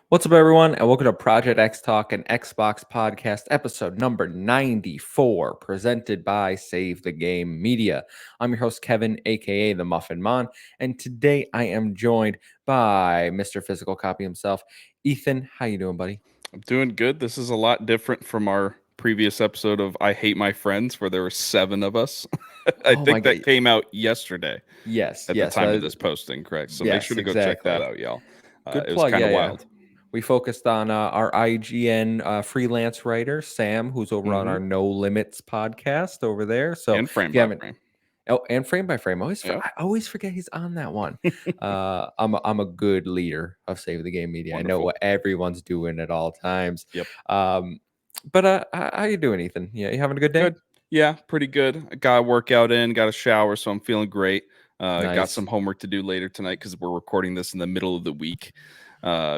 What's up, everyone, and welcome to Project XTalk, an Xbox podcast, episode number 94, presented by Save the Game Media. I'm your host, Kevin, aka the Muffin Mon, and today I am joined by Mr. Physical Copy himself, Ethan. How you doing, buddy? I'm doing good. This is a lot different from our previous episode of I Hate My Friends, where there were 7 of us. I Oh my think god! that came out yesterday Yes, at the yes, time of this posting, correct? So make yes, sure to go check that exactly. out, y'all. Good It was plug. kind Yeah, of yeah. wild. We focused on our IGN freelance writer Sam, who's over on Hmm. our No Limits podcast over there. So And if frame you by haven't, frame. oh, and frame by frame. Yep. I always forget he's on that one. I'm a good leader of Save the Game Media. I know Wonderful. what everyone's doing at all times. Yep. Um, but how you doing, Ethan? Yeah, you having a good day? Good. Yeah, pretty good. I got a workout in, got a shower, so I'm feeling great. Got Nice. some homework to do later tonight because we're recording this in the middle of the week.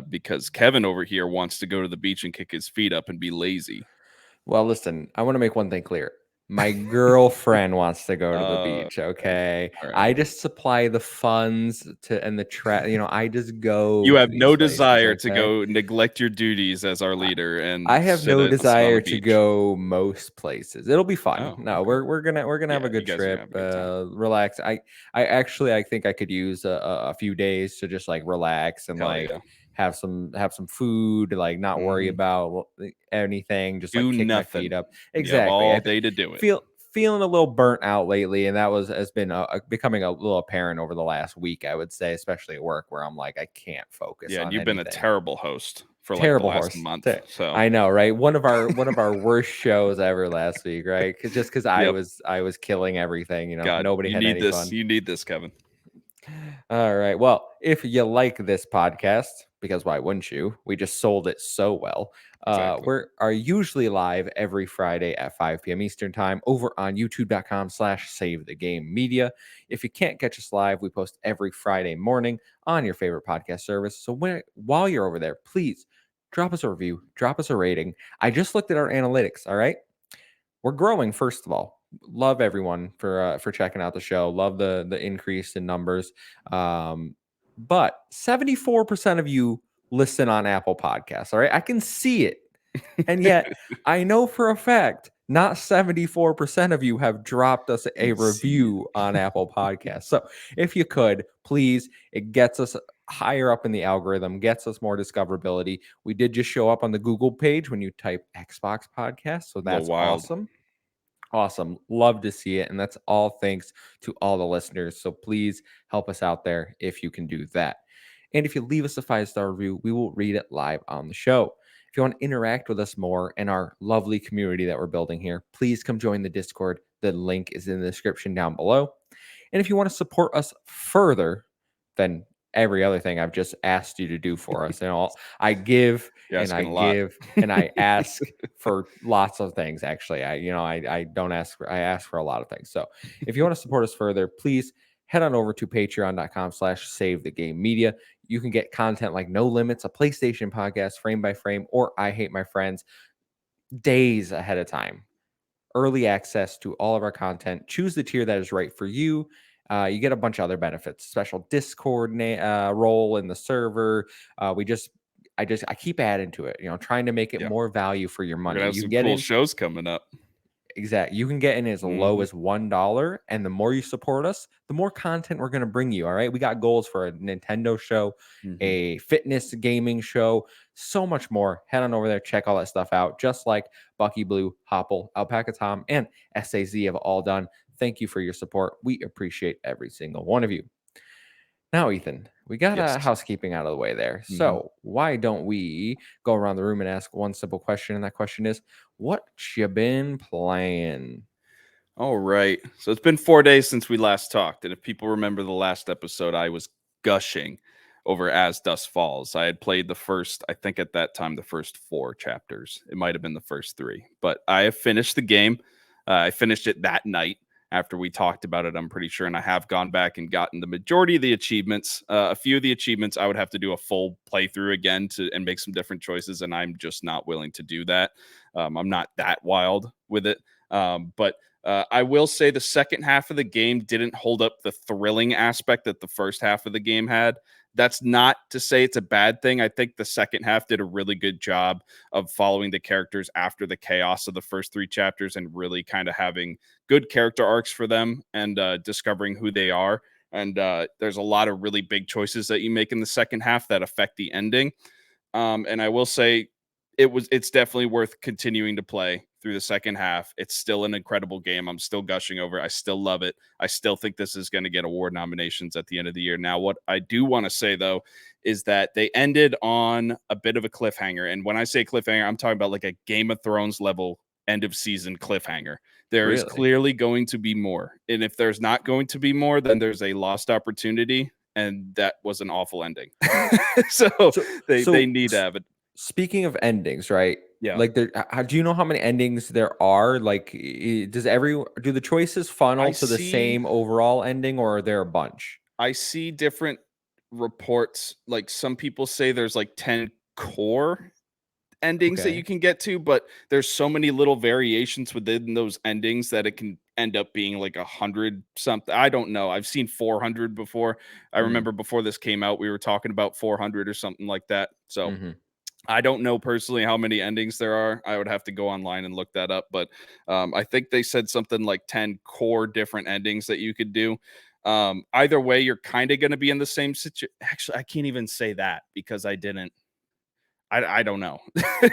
Because Kevin over here wants to go to the beach and kick his feet up and be lazy. Well, listen, I want to make one thing clear. My girlfriend wants to go to the beach, Okay. okay? All right. I just supply the funds to and I just go You to have these no places, desire to okay? go neglect your duties as our I, leader I and have no sit on a desire to beach. go most places. It'll be fun. Oh, No, okay. we're gonna have Yeah, a you good guys are gonna trip. have a good time. Relax. I think I could use a few days to just like relax and Hell like yeah. have some food, like not worry Hmm. about anything, just like Do kick my feet nothing. up. You have Exactly. all day to do it. Feeling a little burnt out lately, and that has been becoming a little apparent over the last week, I would say, especially at work, where I'm like I can't focus Yeah, and on you've been a anything. terrible host for like the Terrible last horse. month. So, I know, right? One of our worst shows ever last week, right? Just because yep. I was killing everything, God, nobody you had need any this. fun. You need this, Kevin. All right. Well, if you like this podcast, because why wouldn't you? We just sold it so well. Exactly. We are usually live every Friday at 5 p.m. Eastern time over on youtube.com/save the game media. If you can't catch us live, we post every Friday morning on your favorite podcast service. So while you're over there, please drop us a review, drop us a rating. I just looked at our analytics. All right. We're growing, first of all. Love everyone for checking out the show. Love the increase in numbers. But 74% of you listen on Apple Podcasts. All right. I can see it. And yet I know for a fact not 74% of you have dropped us a And see review on Apple Podcasts. So if you could, please, it gets us higher up in the algorithm, gets us more discoverability. We did just show up on the Google page when you type Xbox podcast. So a little that's wild. awesome. Awesome. Love to see it. And that's all thanks to all the listeners. So please help us out there if you can do that. And if you leave us a 5-star review, we will read it live on the show. If you want to interact with us more and our lovely community that we're building here, please come join the Discord. The link is in the description down below. And if you want to support us further than every other thing I've just asked you to do for us, I give You're and I asking a lot. give and I ask for lots of things. Actually, I don't ask for, I ask for a lot of things. So if you want to support us further, please head on over to patreon.com/save the game media. You can get content like No Limits, a PlayStation podcast, frame by frame, or I Hate My Friends days ahead of time. Early access to all of our content. Choose the tier that is right for you. You get a bunch of other benefits, special Discord role in the server. I keep adding to it, trying to make it Yeah, more value for your we're money. gonna have You can some get cool in. shows coming up. Exactly. You can get in as low Hmm. as $1. And the more you support us, the more content we're going to bring you. All right. We got goals for a Nintendo show, Hmm. a fitness gaming show, so much more. Head on over there, check all that stuff out. Just like Bucky Blue, Hopple, Alpaca Tom, and SAZ have all done. Thank you for your support. We appreciate every single one of you. Now, Ethan, we got Yes. housekeeping out of the way there. Hmm. So, why don't we go around the room and ask one simple question? And that question is, what you been playing? All right. So it's been 4 days since we last talked, and if people remember the last episode, I was gushing over As Dust Falls. I had played the first, I think at that time, the first 4 chapters. It might have been the first 3, but I have finished the game. I finished it that night after we talked about it, I'm pretty sure, and I have gone back and gotten the majority of the achievements. A few of the achievements I would have to do a full playthrough again to and make some different choices, and I'm just not willing to do that. I'm not that wild with it, but I will say the second half of the game didn't hold up the thrilling aspect that the first half of the game had. That's not to say it's a bad thing. I think the second half did a really good job of following the characters after the chaos of the first 3 chapters and really kind of having good character arcs for them and discovering who they are. And there's a lot of really big choices that you make in the second half that affect the ending. And I will say it's definitely worth continuing to play through the second half. It's still an incredible game. I'm still gushing over it. I still love it. I still think this is going to get award nominations at the end of the year. Now, what I do want to say though is that they ended on a bit of a cliffhanger. And when I say cliffhanger, I'm talking about like a Game of Thrones level end of season cliffhanger. There is Really? clearly going to be more. And if there's not going to be more, then there's a lost opportunity. And that was an awful ending. So So they so need to have it. speaking of endings, right? Yeah. Like do you know how many endings there are? Like do the choices I funnel to the see same overall ending, or are there a bunch? I see different reports. Like some people say there's like 10 core endings that you Okay. can get to, but there's so many little variations within those endings that it can end up being like 100 something. I don't know. I've seen 400 before. I Mm, remember before this came out, we were talking about 400 or something like that. So mhm. I don't know personally how many endings there are. I would have to go online and look that up, but I think they said something like 10 core different endings that you could do. Either way, you're kind of going to be in the same situation. Actually, I can't even say that because I didn't. I don't know.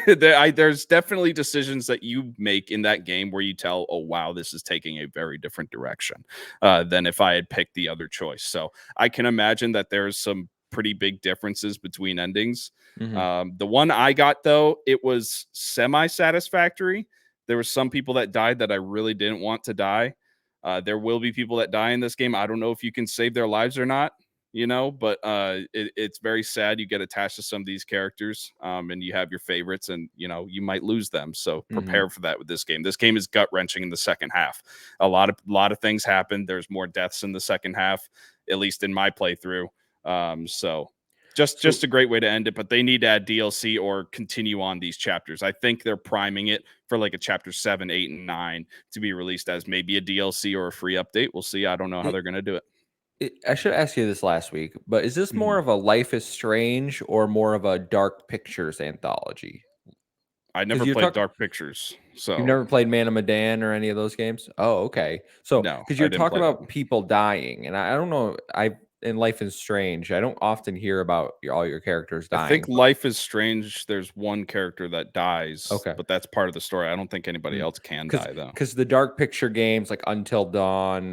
There's definitely decisions that you make in that game where you tell, oh wow, this is taking a very different direction than if I had picked the other choice. So I can imagine that there's some pretty big differences between endings. Mhm. The one I got though, it was semi-satisfactory. There were some people that died that I really didn't want to die. There will be people that die in this game. I don't know if you can save their lives or not, but it's very sad. You get attached to some of these characters, and you have your favorites, and you might lose them. So Mhm. prepare for that with this game. This game is gut wrenching in the second half. A lot of things happen. There's more deaths in the second half, at least in my playthrough. So just So a great way to end it. But they need to add DLC or continue on these chapters. I think they're priming it for like a chapter 7, 8, and 9 to be released as maybe a DLC or a free update. We'll see. I don't know how it, they're going to do it. I should ask you this last week, but is this Mhm. more of a Life is Strange or more of a Dark Pictures anthology? I Because never you're played talking Dark Pictures, You've so never played Man of Medan or any of those games? Oh, okay. So, no, because I you're didn't talking play that about one. people dying, and I don't know, in Life is Strange, I don't often hear about all your characters I think dying, but Life is Strange, there's one character that dies, okay. but that's part of the story. I don't think anybody else can Because die though. the Dark Picture games like Until Dawn,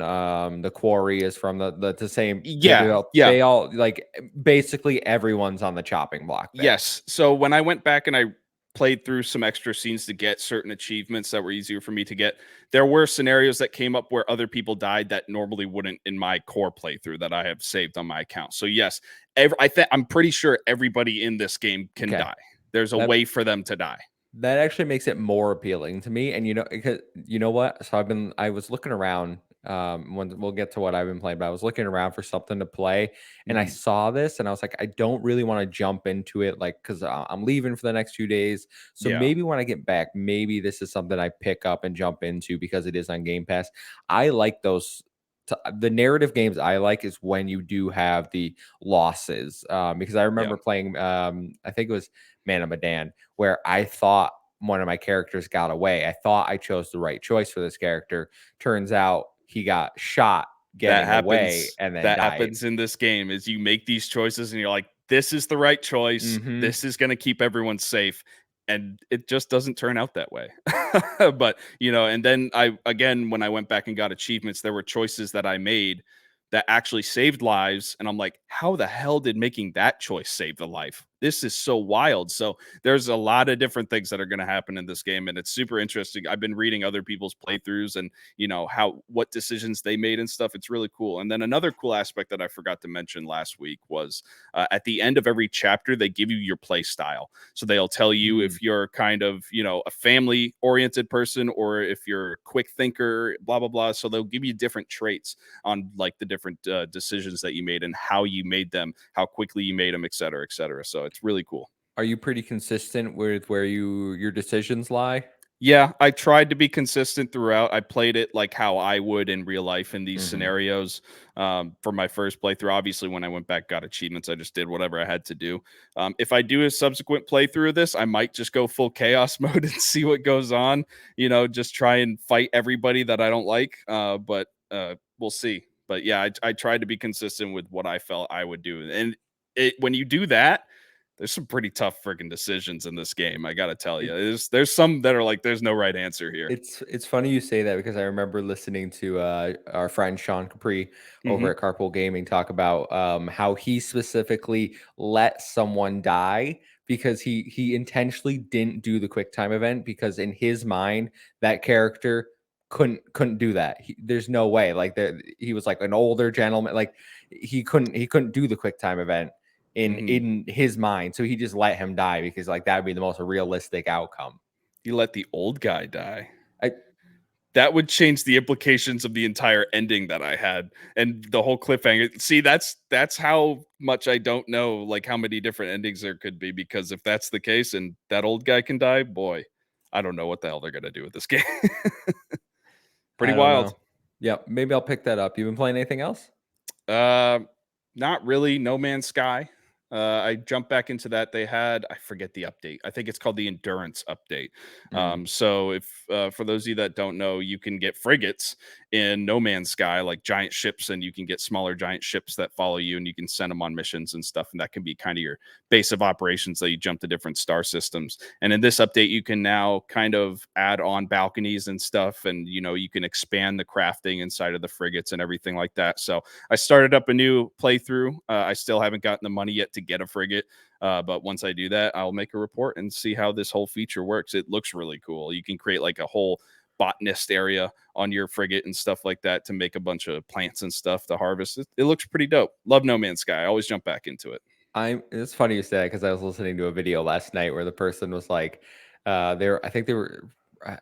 The Quarry is from the same the Yeah, develop yeah. they all like basically everyone's on the chopping block there. Yes. So when I went back and I played through some extra scenes to get certain achievements that were easier for me to get, there were scenarios that came up where other people died that normally wouldn't in my core playthrough that I have saved on my account. So yes, I'm pretty sure everybody in this game can Okay. die. There's a That way for them to die. That actually makes it more appealing to me, and because you know what? So I was looking around, when we'll get to what I've been playing, but I was looking around for something to play, and I Mhm. saw this, and I was like, I don't really want to jump into it, like, because I'm leaving for the next 2 days. So Yeah. maybe when I get back, maybe this is something I pick up and jump into because it is on Game Pass. I like those. The narrative games I like is when you do have the losses, because I Yeah. remember playing, I think it was Man of Medan, where I thought one of my characters got away. I thought I chose the right choice for this character. Turns out he got shot That getting away happens and then that died. happens in this game is you make these choices and you're like, "This is the right choice. Mhm. This is gonna keep everyone safe," and it just doesn't turn out that way. But, and then when I went back and got achievements, there were choices that I made that actually saved lives, and I'm like, "How the hell did making that choice save the life? This is so wild." So, there's a lot of different things that are gonna happen in this game, and it's super interesting. I've been reading other people's playthroughs and how what decisions they made and stuff. It's really cool. And then another cool aspect that I forgot to mention last week was at the end of every chapter they give you your play style, so they'll tell you Mm. if you're kind of a family oriented person or if you're a quick thinker, blah blah blah. So they'll give you different traits on like the different decisions that you made and how you made them, how quickly you made them, et cetera, et cetera. So it's really cool. Are you pretty consistent with where your decisions lie? Yeah, I tried to be consistent throughout. I played it like how I would in real life in these Hmm. scenarios. For my first playthrough, obviously, when I went back, got achievements. I just did whatever I had to do. If I do a subsequent playthrough of this, I might just go full chaos mode and see what goes on. Just try and fight everybody that I don't like. But we'll see. But yeah, I tried to be consistent with what I felt I would do, and when you do that, there's some pretty tough freaking decisions in this game. I gotta tell you, there's some that are like there's no right answer here. It's funny you say that because I remember listening to our friend Sean Capri over Hmm. at Carpool Gaming talk about how he specifically let someone die because he intentionally didn't do the quick time event because in his mind that character couldn't do that. There's no way. Like he was like an older gentleman. Like he couldn't do the quick time event Hmm. in his mind. So he just let him die because like that would be the most realistic outcome. You let the old guy die. I That would change the implications of the entire ending that I had and the whole cliffhanger. See, that's how much I don't know, like how many different endings there could be. Because if that's the case and that old guy can die, boy, I don't know what the hell they're gonna do with this game. Pretty I don't wild. know. Yep, maybe I'll pick that up. You been playing anything else? Uh, Not really. No Man's Sky. I jumped back into that. They had, I forget the update. I think it's called the Endurance update. Mm. So if for those of you that don't know, you can get frigates in No Man's Sky, like giant ships, and you can get smaller giant ships that follow you, and you can send them on missions and stuff. And that can be kind of your base of operations that you jump to different star systems. And in this update, you can now kind of add on balconies and stuff, and you can expand the crafting inside of the frigates and everything like that. So I started up a new playthrough. I still haven't gotten the money yet to get a frigate, but once I do that, I'll make a report and see how this whole feature works. It looks really cool. You can create like a whole botanist area on your frigate and stuff like that to make a bunch of plants and stuff to harvest. It looks pretty dope. Love No Man's Sky. I always jump back into it. It's funny you say that because I was listening to a video last night where the person was like, I think they were,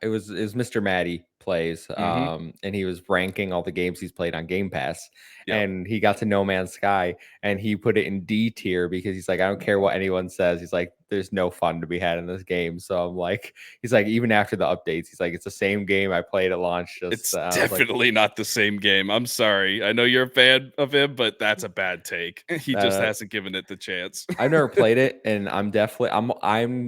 it was Mr. Maddie plays, Hmm. and he was ranking all the games he's played on Game Pass, Yep. and he got to No Man's Sky, and he put it in D tier because he's like, I don't care what anyone says. He's like, there's no fun to be had in this game. So I'm like, he's like, even after the updates, he's like, it's the same game I played at launch. Just It's I was like, definitely not the same game. I'm sorry. I know you're a fan of him, but that's a bad take. He just that. hasn't given it the chance. I've never played it, and I'm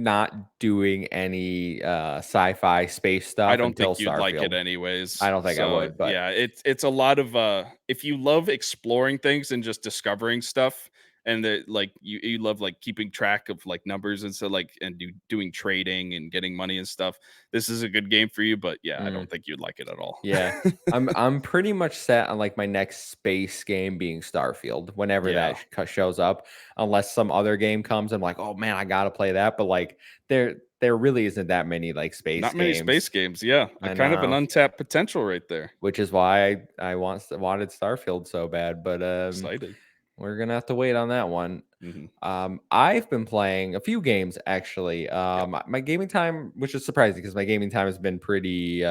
not doing any sci-fi space I stuff don't until think you'd like it Starfield. I anyways. don't think I So would, but yeah, it's a lot of if you love exploring things and just discovering stuff and like you love like keeping track of like numbers and so like and doing trading and getting money and stuff, this is a good game for you, but yeah, I mm, don't think you'd like it at all. yeah, I'm pretty much set on like my next space game being Starfield whenever Yeah. that shows up. Unless some other game comes, I'm like, oh man, I gotta play that. But like, there really isn't that many like space Not many space games. games. Yeah. A I kind of an know, untapped potential right there. which is why I wanted Starfield so bad, but Excited. we're gonna have to wait on that one. Hmm. I've been playing a few games actually. Yep. My gaming time, which is surprising because my gaming time has been pretty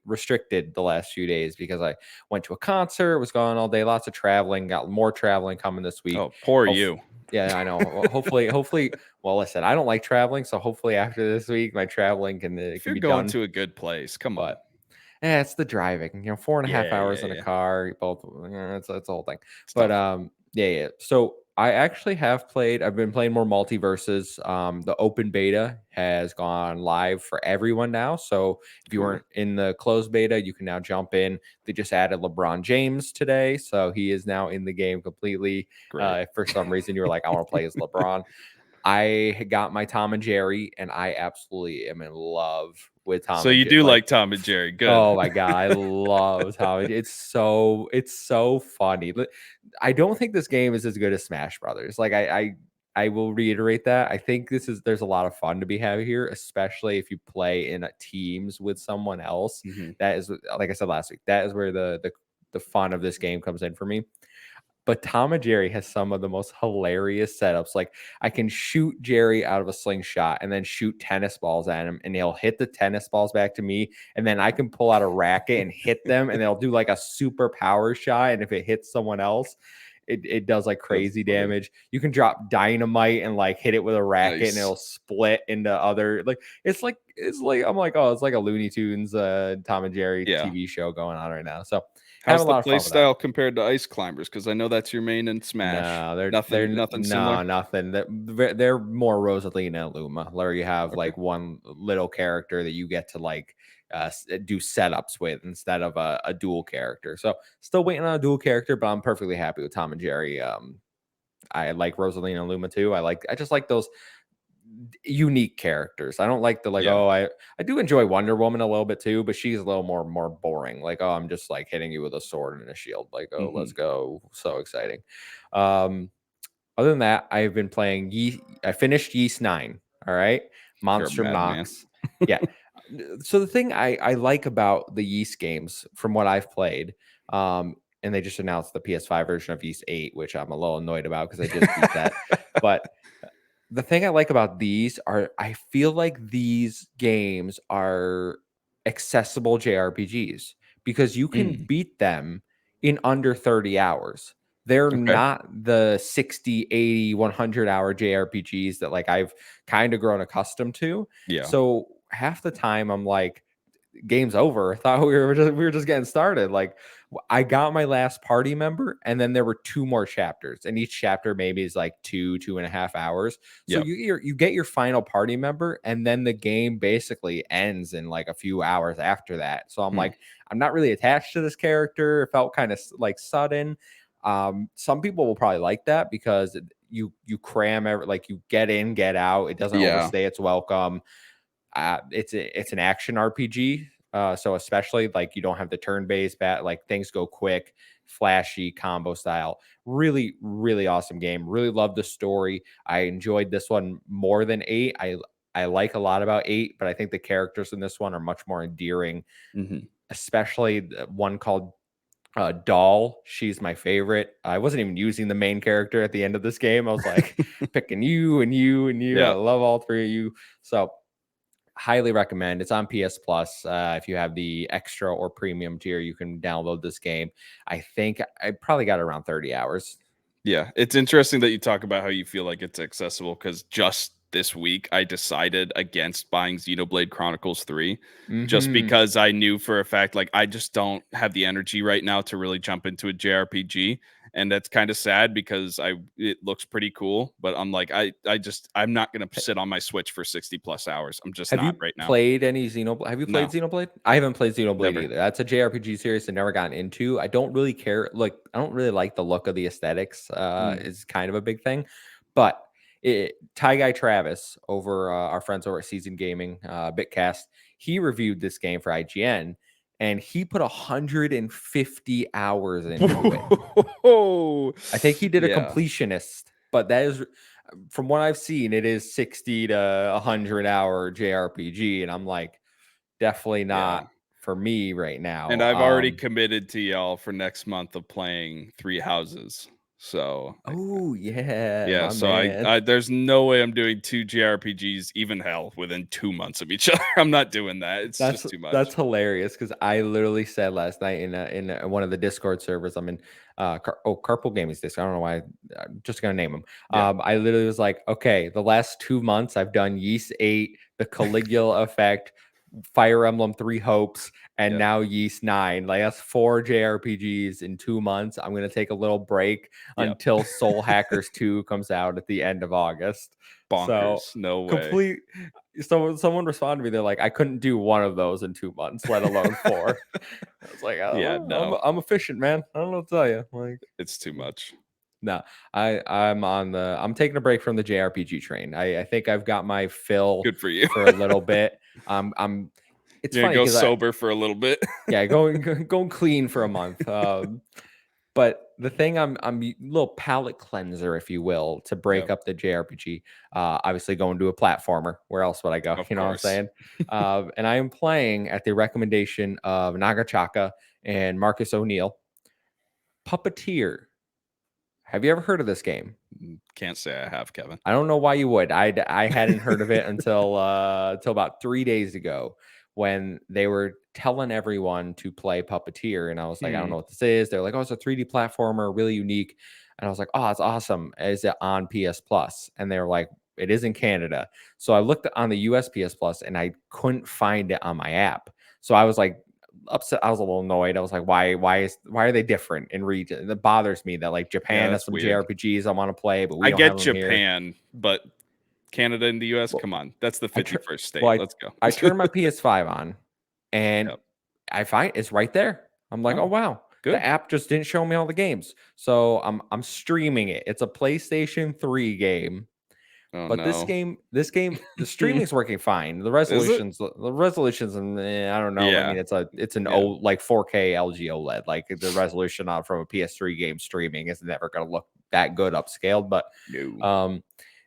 restricted the last few days because I went to a concert, was gone all day, lots of traveling, got more traveling coming this week. Oh, poor Hope, you. yeah, I know. Well, hopefully. Well, listen, I don't like traveling, so hopefully after this week, my traveling If can you're be going done. to a good place, come on. But yeah, it's the driving, 4.5 hours Yeah, in a yeah. car, both, it's a whole thing. It's But, tough. yeah, yeah. So I actually I've been playing more multiverses. The open beta has gone live for everyone now. So if you Cool. weren't in the closed beta, you can now jump in. They just added LeBron James today, so he is now in the game completely. Great. If for some reason you were like, I want to play as LeBron, I got my Tom and Jerry, and I absolutely am in love with Tom So and you Jerry. do Like, like Tom and Jerry. Good. oh my god, I love Tom and Jerry. It's so funny. I don't think this game is as good as Smash Brothers. Like, I will reiterate that. I think there's a lot of fun to be had here, especially if you play in teams with someone else. Mhm. That is, like I said last week, that is where the fun of this game comes in for me. But Tom and Jerry has some of the most hilarious setups. Like, I can shoot Jerry out of a slingshot and then shoot tennis balls at him, and he'll hit the tennis balls back to me. And then I can pull out a racket and hit them, and they'll do like a super power shot. And if it hits someone else, it does like That's crazy funny. damage. You can drop dynamite and like hit it with a racket and Nice. it'll split into other like it's like I'm like, oh, it's like a Looney Tunes Tom and Jerry Yeah. TV show going on right now. So How's having a the lot of play fun with that. style compared to Ice Climbers? Because I know that's your main in Smash. No, Nothing similar? no, nothing. They're more Rosalina and Luma, where you have Okay. like one little character that you get to like do setups with instead of a dual character. So still waiting on a dual character, but I'm perfectly happy with Tom and Jerry. I like Rosalina and Luma too. I just like those unique characters. I don't like the like, Yeah. oh, I do enjoy Wonder Woman a little bit too, but she's a little more boring. Like, oh, I'm just like hitting you with a sword and a shield. Like, oh, let's Mhm. go. So exciting. Um, other than that, I've been playing I finished Yeast 9. All right. You're a Monster madman. Knocks. Yeah. So the thing I like about the Yeast games from what I've played, and they just announced the PS5 version of Yeast 8, which I'm a little annoyed about because I just beat that. But the thing I like about these are I feel like these games are accessible JRPGs because you can Mm, beat them in under 30 hours. They're okay. not the 60, 80, 100 hour JRPGs that like I've kind of grown accustomed to. Yeah. So half the time I'm like, game's over. I thought we were just getting started. Like I got my last party member, and then there were two more chapters, and each chapter maybe is like 2.5 hours. So Yep. you get your final party member, and then the game basically ends in like a few hours after that. So I'm Hmm. like, I'm not really attached to this character. It felt kind of like sudden. Some people will probably like that because you cram like you get in, get out. It doesn't Yeah. overstay its welcome. It's an action RPG, so especially like you don't have the turn based bat, like things go quick, flashy combo style. Really, really awesome game. Really love the story. I enjoyed this one more than 8. I like a lot about 8, but I think the characters in this one are much more endearing, Mhm. especially the one called Doll. She's my favorite. I wasn't even using the main character at the end of this game. I was like picking you and you and you. I Yeah. love all three of you. So highly recommend. It's on PS Plus. If you have the extra or premium tier, you can download this game. I think I probably got around 30 hours. Yeah, it's interesting that you talk about how you feel like it's accessible because just this week I decided against buying Xenoblade Chronicles 3 just Hmm. because I knew for a fact like I just don't have the energy right now to really jump into a JRPG, and that's kind of sad because it looks pretty cool, but I'm like I'm not going to sit on my Switch for 60 plus hours. I'm just Have not you right now. played any Xenoblade? Have you played No, Xenoblade? I haven't played Xenoblade never. either. That's a JRPG series I never gotten into. I don't really care. Like, I don't really like the look of the aesthetics. Mm, Is kind of a big thing, but Ty Guy Travis over our friends over at Season Gaming, Bitcast, he reviewed this game for IGN, and he put 150 hours into it. Whoa. I think he did a Yeah. completionist, but that is from what I've seen, it is 60 to 100 hour JRPG, and I'm like, definitely not Yeah. for me right And now. I've already committed to y'all for next month of playing Three Houses. So, Oh yeah, yeah, my so man. I there's no way I'm doing 2 JRPGs, even hell, within 2 months of each other. I'm not doing that. It's That's just too that's much. hilarious because I literally said last night in one of the Discord servers I'm in, Carpool Gaming's Discord. I don't know why. I'm just gonna name them. Yeah. I literally was like, okay, the last 2 months I've done Yeast 8, the Caligula Effect, Fire Emblem Three Hopes, and Yep. now Yeast 9. Like that's 4 JRPGs in 2 months. I'm gonna take a little break Yep. until Soul Hackers 2 comes out at the end of August. So Bonkers. No way. complete someone responded to me. They're like, I couldn't do one of those in 2 months, let alone four. I was like, Yeah, oh, no. I'm efficient, man. I don't know what to tell you. Like, It's too much. no, I'm taking a break from the JRPG train. I think I've got my fill Good for you. for a little bit. I'm it's You're gonna funny go because I sober for a little bit. yeah, going clean for a month. But the thing I'm a little palate cleanser, if you will, to break Yep, up the JRPG. Obviously, going to a platformer. Where else would I go? of You know what I'm course. saying? And I am playing at the recommendation of Nagachaka and Marcus O'Neill. Puppeteer. Have you ever heard of this game? Can't say I have, Kevin. I don't know why you would. I hadn't heard of it until about 3 days ago. when they were telling everyone to play Puppeteer, and I was like, I don't Hmm. know what this is. They're like, oh, it's a 3D platformer, really unique. And I was like, oh, that's awesome. Is it on PS Plus? And they were like, it is in Canada. So I looked on the US PS Plus and I couldn't find it on my app. So I was like upset. I was a little annoyed. I was like, why are they different in region? It bothers me that like Yeah, Japan has that's some weird. JRPGs I want to play, but we I don't have get them here. Japan, but Canada and the US, Well, come on. That's the I tur 51st well, state. Let's go. I turned my PS5 on and Yep. I find it's right there. I'm like, oh Oh, wow, the good. app just didn't show me all the games, so I'm streaming it. It's a PlayStation 3 game, Oh, but no. the streaming's working fine. Is it? The resolutions, and I don't know. I Yeah. mean, it's an Yeah. old like 4K LG OLED. Like the resolution on from a PS3 game streaming is never going to look that good upscaled, but No. um,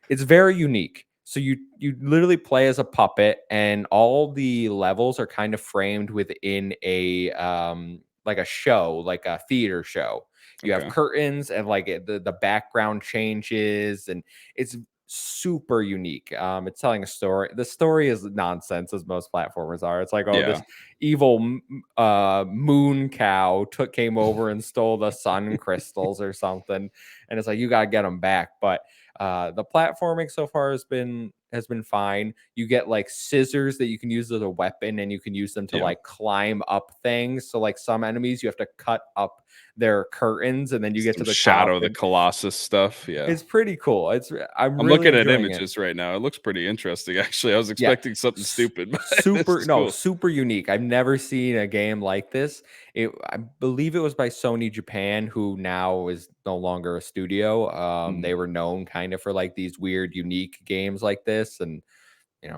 it's very unique. So you literally play as a puppet, and all the levels are kind of framed within a like a show, like a theater show. You have Okay. curtains, and like the background changes, and it's super unique. It's telling a story. The story is nonsense, as most platformers are. It's like, oh, Yeah. this evil moon cow came over and stole the sun crystals or something, and it's like you gotta get them back. But the platforming so far has been fine. You get like scissors that you can use as a weapon, and you can use them to Yeah. like climb up things. So like some enemies, you have to cut up their curtains, and then you get Some to the top. Shadow the And Colossus stuff. Yeah. it's pretty cool. I'm I'm really looking at enjoying it. images right now. It looks pretty interesting, actually. I was Yeah. expecting something stupid, but this Super is no, cool. super unique. I've never seen a game like this. I believe it was by Sony Japan, who now is no longer a studio. Mhm. They were known kind of for like these weird, unique games like this, and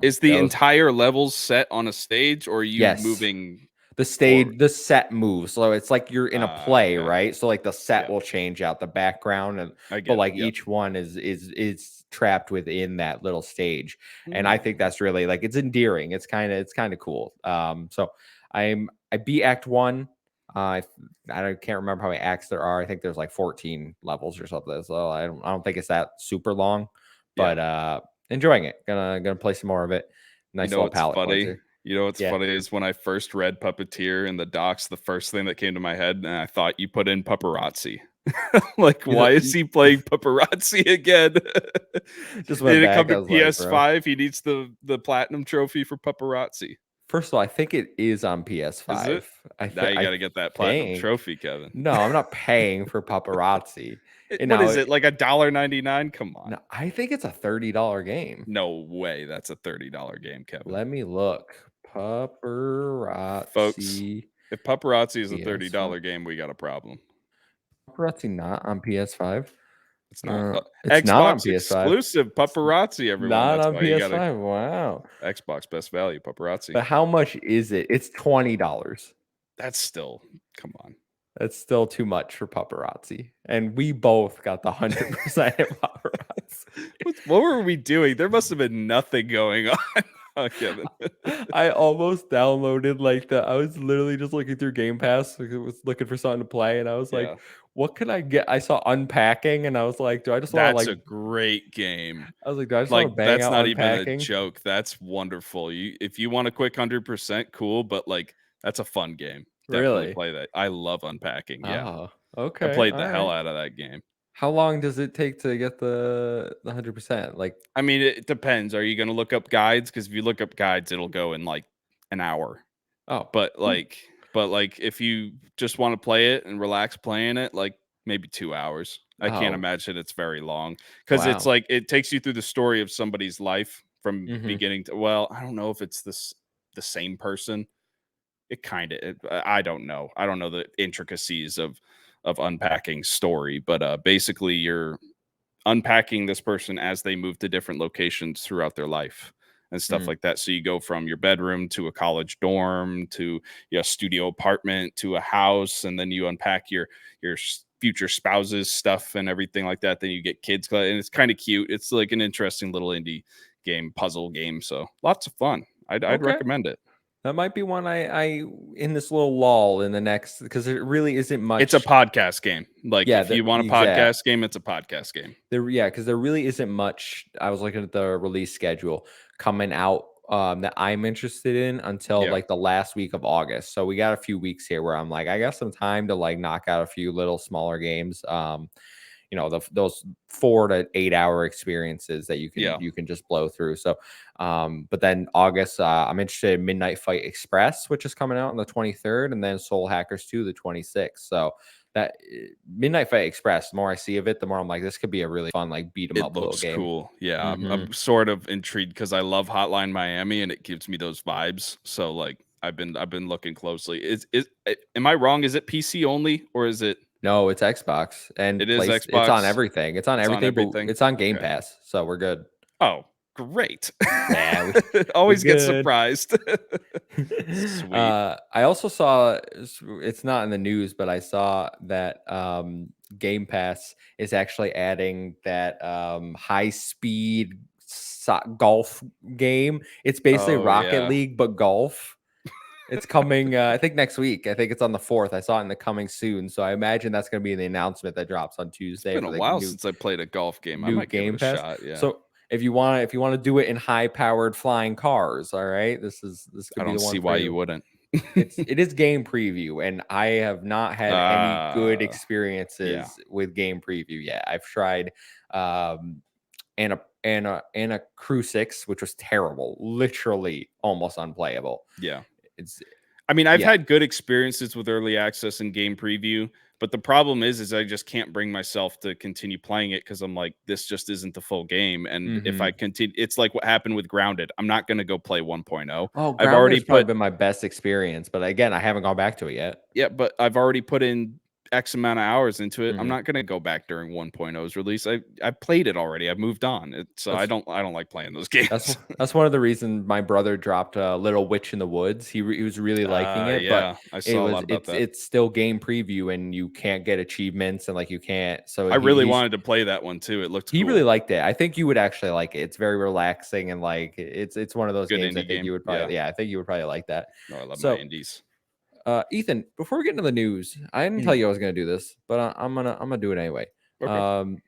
Is the those. entire levels set on a stage, or are you Yes, moving forward? the set moves. So it's like you're in a play, Okay. right? So like the set Yeah, will change out the background, and I but get it. like Yep. each one is trapped within that little stage. And I think Hmm. that's really like it's endearing. It's kind of cool. So I beat Act One. Uh, can't remember how many acts there are. I think there's like 14 levels or something. So I don't think it's that super long, Yeah. but enjoying it. Gonna play some more of it. You Nice know little what's palate funny? cleanser. You know what's Yeah. funny is when I first read Puppeteer in the docs, the first thing that came to my head, and I thought you put in paparazzi. Like, You know, why is he playing paparazzi again? just went Did it back. come I to was like, bro. PS5? He needs the platinum trophy for paparazzi. First of all, I think it is on Is it? PS5. Now you I got to get that platinum think. trophy, Kevin. No, I'm not paying for paparazzi. And What now, is it? Like $1.99? Come on. no, I think it's a $30 game. No way. That's a $30 game, Kevin. Let me look. Folks, Paparazzi if paparazzi is a PS5. $30 game, we got a problem. Paparazzi not on PS5. It's not. It's not on Xbox PS5. exclusive It's paparazzi, everyone. not That's on why you got to PS5. Wow. Xbox best value paparazzi. But how much is it? It's $20. That's still, come on. That's still too much for paparazzi. And we both got the 100% paparazzi. What were we doing? There must have been nothing going on. Kevin. I almost downloaded I was literally just looking through Game Pass. Like, I was looking for something to play, and I was like, Yeah. what can I get? I saw Unpacking, and I was like, do I just want to That's like a great game. I was like, do I just want Like, to bang that's out not even a Unpacking? joke. That's wonderful. If you want a quick 100%, cool, but like that's a fun game. Definitely Really? play that. I love unpacking. Yeah. Oh, I okay. played All the hell right. out of that game. How long does it take to get the 100%? Like, I mean, it depends. Are you going to look up guides? Because if you look up guides, it'll go in like an hour. oh, But cool. like if you just want to play it and relax playing it, like maybe 2 hours. I can't Oh, imagine it's very long because it's wow. like it takes you through the story of somebody's life from Mm-hmm. beginning to. Well, I don't know if it's the same person. It kind of. I don't know. I don't know the intricacies of unpacking story, but basically you're unpacking this person as they move to different locations throughout their life and stuff Mm, like that. So you go from your bedroom to a college dorm to studio apartment to a house, and then you unpack your future spouse's stuff and everything like that. Then you get kids, and it's kind of cute. It's like an interesting little indie game, puzzle game. So lots of fun. I'd okay. recommend it. That might be one I in this little lull in the next because there really isn't It's a much. podcast game. Like Yeah, if you want a exact. podcast game, it's a podcast game. There, yeah, because there really isn't much. I was looking at the release schedule coming out that I'm interested in until Yeah. like the last week of August. So we got a few weeks here where I'm like, I got some time to like knock out a few little smaller games. Those 4 to 8 hour experiences that Yeah. you can just blow through. So, but then August, I'm interested in Midnight Fight Express, which is coming out on the 23rd, and then Soul Hackers 2 the 26th. So that Midnight Fight Express, the more I see of it, the more I'm like, this could be a really fun like beat 'em It up little looks game. cool. Yeah, Hmm. I'm sort of intrigued because I love Hotline Miami and it gives me those vibes. So like I've been looking closely. Am I wrong? Is it PC only or is it No, it's Xbox and it is place. It's on Xbox? everything. It's on It's on everything, but everything. it's on Game Okay. Pass, so we're good. Oh, great. Yeah, we Always get good. surprised. Sweet. I also saw it's not in the news, but I saw that Game Pass is actually adding that high speed golf game. It's basically Oh Rocket yeah. League but golf. It's coming, I think next week. I think it's on the 4th. I saw it in the coming soon, so I imagine that's going to be the announcement that drops on It's Tuesday been a for the while since I played a golf game. I new might give it Game a Pass. shot. Yeah. So if you want to do it in high powered flying cars, all right, this I could be don't the see one for why you you. wouldn't. It is game preview, and I have not had any good uh yeah. experiences with game preview yet. I've tried um Anna Crew 6, which was terrible, literally almost unplayable. Yeah. It's I mean, I've yeah. had good experiences with early access and game preview, but the problem is I just can't bring myself to continue playing it because I'm like, this just isn't the full game. And if I Hmm. continue, it's like what happened with Grounded. I'm not going to go play 1.0. Oh, I've Grounded already has probably put been my best experience, but again, I haven't gone back to it yet. Yeah, but I've already put in X amount of hours into it. I'm Hmm. not going to go back during 1.0's release. I played it already. I've moved on. So That's I don't like playing those That's games. that's one of the reasons my brother dropped Little Witch in the Woods. He was really liking it, but Yeah, I saw a lot about that. it's still game preview and you can't get achievements and like you can't. So I really wanted to play that one too. It looked he really cool. liked it. I think you would actually like it. It's very relaxing and like it's one of those Good games I indie think you game. would Yeah. probably I think you would probably like that. No, I love my So indies. Ethan, before we get into the news, I didn't tell Mhm. you I was gonna do this, but I'm gonna do it anyway. Okay. Um,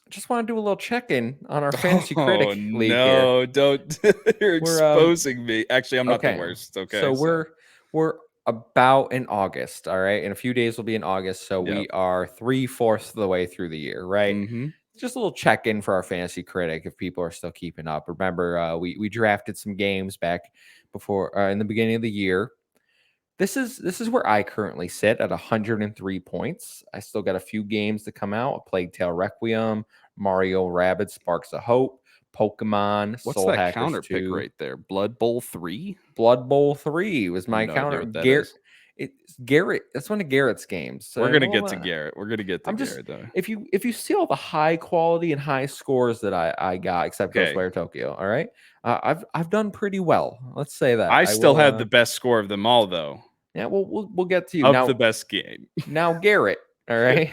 just want to do a little check in on our fantasy Oh critic league here. no, don't you're We're exposing me. Actually, I'm not the Okay. worst. So Okay, so we're about in August. All right. In a few days we'll be in August. So yep. we are 3/4 of the way through the year, right? Mm-hmm. Just a little check-in for our fantasy critic if people are still keeping up. Remember, we drafted some games back before in the beginning of the year. This is where I currently sit at 103 points. I still got a few games to come out: A Plague Tale Requiem, Mario Rabbids Sparks of Hope, Pokemon, What's Soul that Hackers counter pick 2. right there? Blood Bowl 3? Blood Bowl 3 was my No idea counter. what that is. It's Garrett. That's one of Garrett's games. We're So gonna well, get to Garrett. We're gonna get to I'm just Garrett though. if you see all the high quality and high scores that I got, except Okay. Ghostwire Tokyo. All right, I've done pretty well. Let's say that I I still will. have the best score of them all though. Yeah, we'll get to you Of the now. best game. Now Garrett. All right.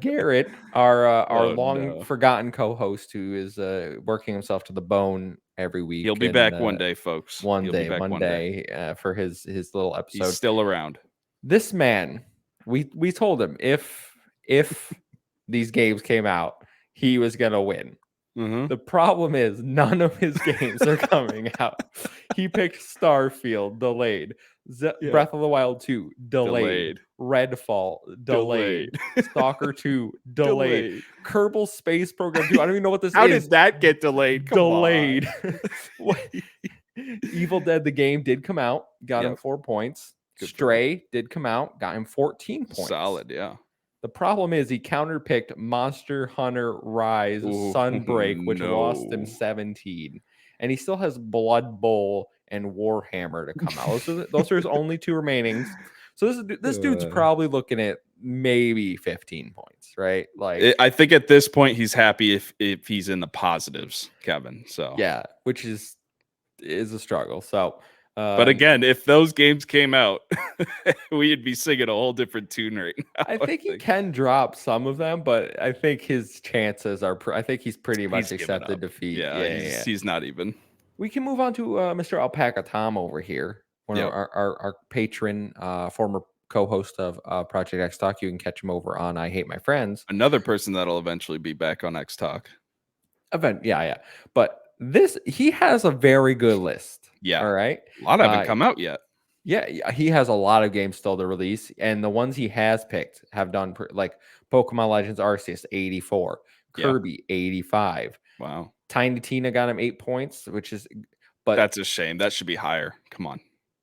Garrett, our Oh long no. forgotten co-host, who is working himself to the bone every He'll week, be and back one day, folks. one He'll be day, back one one day. day for his little He's episode. still around. This man, we told him if these games came out, he was gonna win. Mm-hmm. The problem is none of his games are coming out. He picked Starfield, delayed. Yeah. Breath of the Wild 2, delayed. Delayed. Redfall, delayed. Delayed. Stalker 2, delayed. Delayed. Kerbal Space Program 2. I don't even know what this How is. did that get delayed? Come Delayed. on. Evil Dead, the game did come out, got him Yep. 4 points. Good for him. Stray did come out, got him 14 points. Solid, yeah. The problem is he counterpicked Monster Hunter Rise Ooh, Sunbreak, which lost him no. 17. And he still has Blood Bowl and Warhammer to come out. Those are his only two remainings. So this dude's probably looking at maybe 15 points, right? Like I think at this point he's happy if he's in the positives, Kevin. So yeah, which is a struggle. So but again, if those games came out, we'd be singing a whole different tune right now. I think he can drop some of them, but I think his chances are. I think he's pretty much accepted defeat. Yeah, he's not even. We can move on to Mr. Alpaca Tom over here, one of our patron, former co-host of Project XTalk. You can catch him over on I Hate My Friends. Another person that'll eventually be back on XTalk. Yeah. But he has a very good list. Yeah. All right. A lot haven't come out yet. Yeah, he has a lot of games still to release, and the ones he has picked have done like Pokemon Legends Arceus 84, Yeah. Kirby 85, Wow. Tiny Tina got him 8 points, which is, but That's a shame. That should be higher. Come on.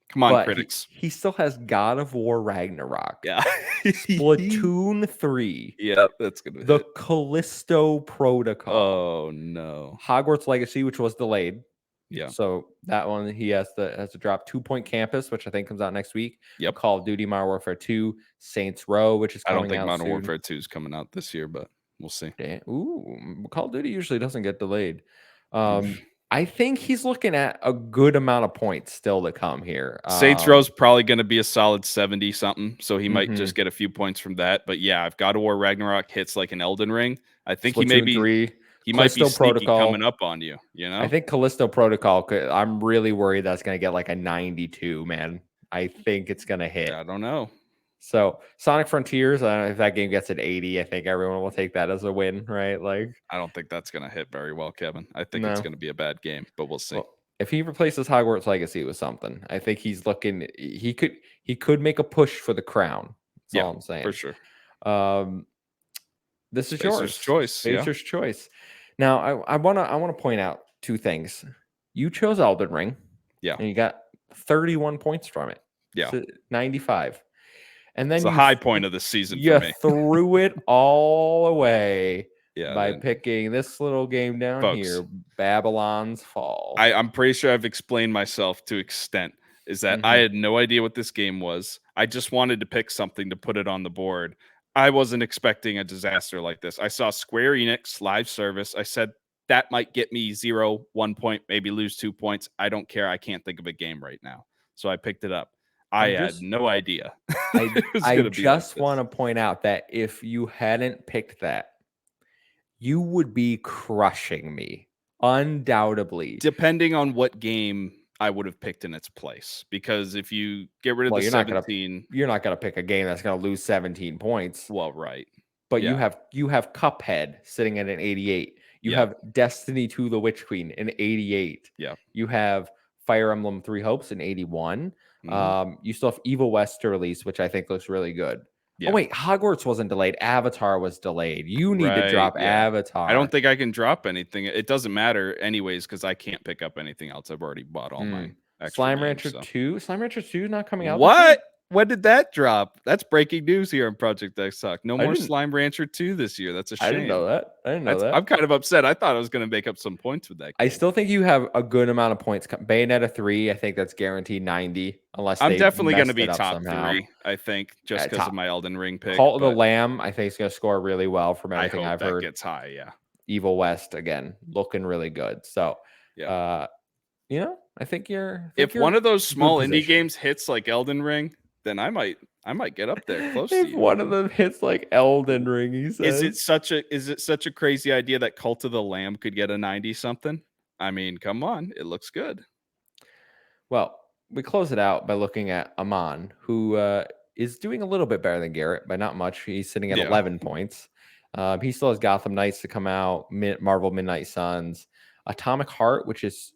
Come on, but critics. he still has God of War Ragnarok, Yeah. Splatoon 3, Yeah, that's gonna the hit. Callisto Protocol, Oh no. Hogwarts Legacy, which was delayed. Yeah. So that one he has to drop 2 Point Campus, which I think comes out next week. Yep. Call of Duty Modern Warfare 2, Saints Row, which is I don't coming think out Modern soon. Warfare 2 is coming out this year, but we'll see. Ooh, Call of Duty usually doesn't get delayed. I think he's looking at a good amount of points still to come here. Saints Row's probably going to be a solid 70 something, so he might mhm. just get a few points from that. But yeah, if God of War Ragnarok hits like an Elden Ring, I think Splatoon he might be Callisto sneaky Protocol coming up on you. You know, I think Callisto Protocol. I'm really worried that's going to get like a 92. Man, I think it's going to hit. I don't know. So Sonic Frontiers, I don't know if that game gets an 80. I think everyone will take that as a win, right? Like, I don't think that's going to hit very well, Kevin. I think no. it's going to be a bad game, but we'll see. Well, if he replaces Hogwarts Legacy with something, I think he's looking. He could make a push for the crown. That's all I'm saying. For sure. This is Spacer's yours. choice. Spacer's choice. Now, I wanna point out 2 things. You chose Elden Ring. Yeah. And you got 31 points from it. Yeah. So 95. And then it's the high point of the season for me. threw it all away by then, picking this little game down folks, here, Babylon's Fall. I'm pretty sure I've explained myself to extent is that I had no idea what this game was. I just wanted to pick something to put it on the board. I wasn't expecting a disaster like this. I saw Square Enix live service. I said that might get me 0, 1 point, maybe lose 2 points. I don't care. I can't think of a game right now. So I picked it up. I had no idea. I just want to point out that if you hadn't picked that, you would be crushing me, undoubtedly. Depending on what game I would have picked in its place, because if you get rid of the 17, you're not gonna pick a game that's gonna lose 17 points. Well, right, but you have Cuphead sitting at an 88. You have Destiny 2: The Witch Queen an 88. Yeah, you have Fire Emblem 3 Hopes an 81. You still have Evil West to release, which I think looks really good. Oh wait, Hogwarts wasn't delayed. Avatar was delayed. You need to drop Avatar. I don't think I can drop anything. It doesn't matter anyways because I can't pick up anything else. I've already bought all my Slime Rancher 2. Slime Rancher 2 is not coming out. What? When did that drop? That's breaking news here on Project XTalk. No more Slime Rancher 2 this year. That's a shame. I didn't know that. I'm kind of upset. I thought I was going to make up some points with that game. I still think you have a good amount of points. Bayonetta 3, I think that's guaranteed 90. Unless I'm definitely going to be top 3, I think, just because of my Elden Ring pick. Cult of the Lamb, I think is going to score really well from everything I've heard. Gets high, yeah. Evil West, again, looking really good. So, I think you're... If one of those small indie games hits like Elden Ring, then I might get up there close to you. One of them hits like Elden Ring, he says. Is it such a crazy idea that Cult of the Lamb could get a 90 something? I mean, come on, it looks good. Well, we close it out by looking at Aman, who is doing a little bit better than Garrett, but not much. He's sitting at 11 points. He still has Gotham Knights to come out, Marvel Midnight Suns, Atomic Heart, which is...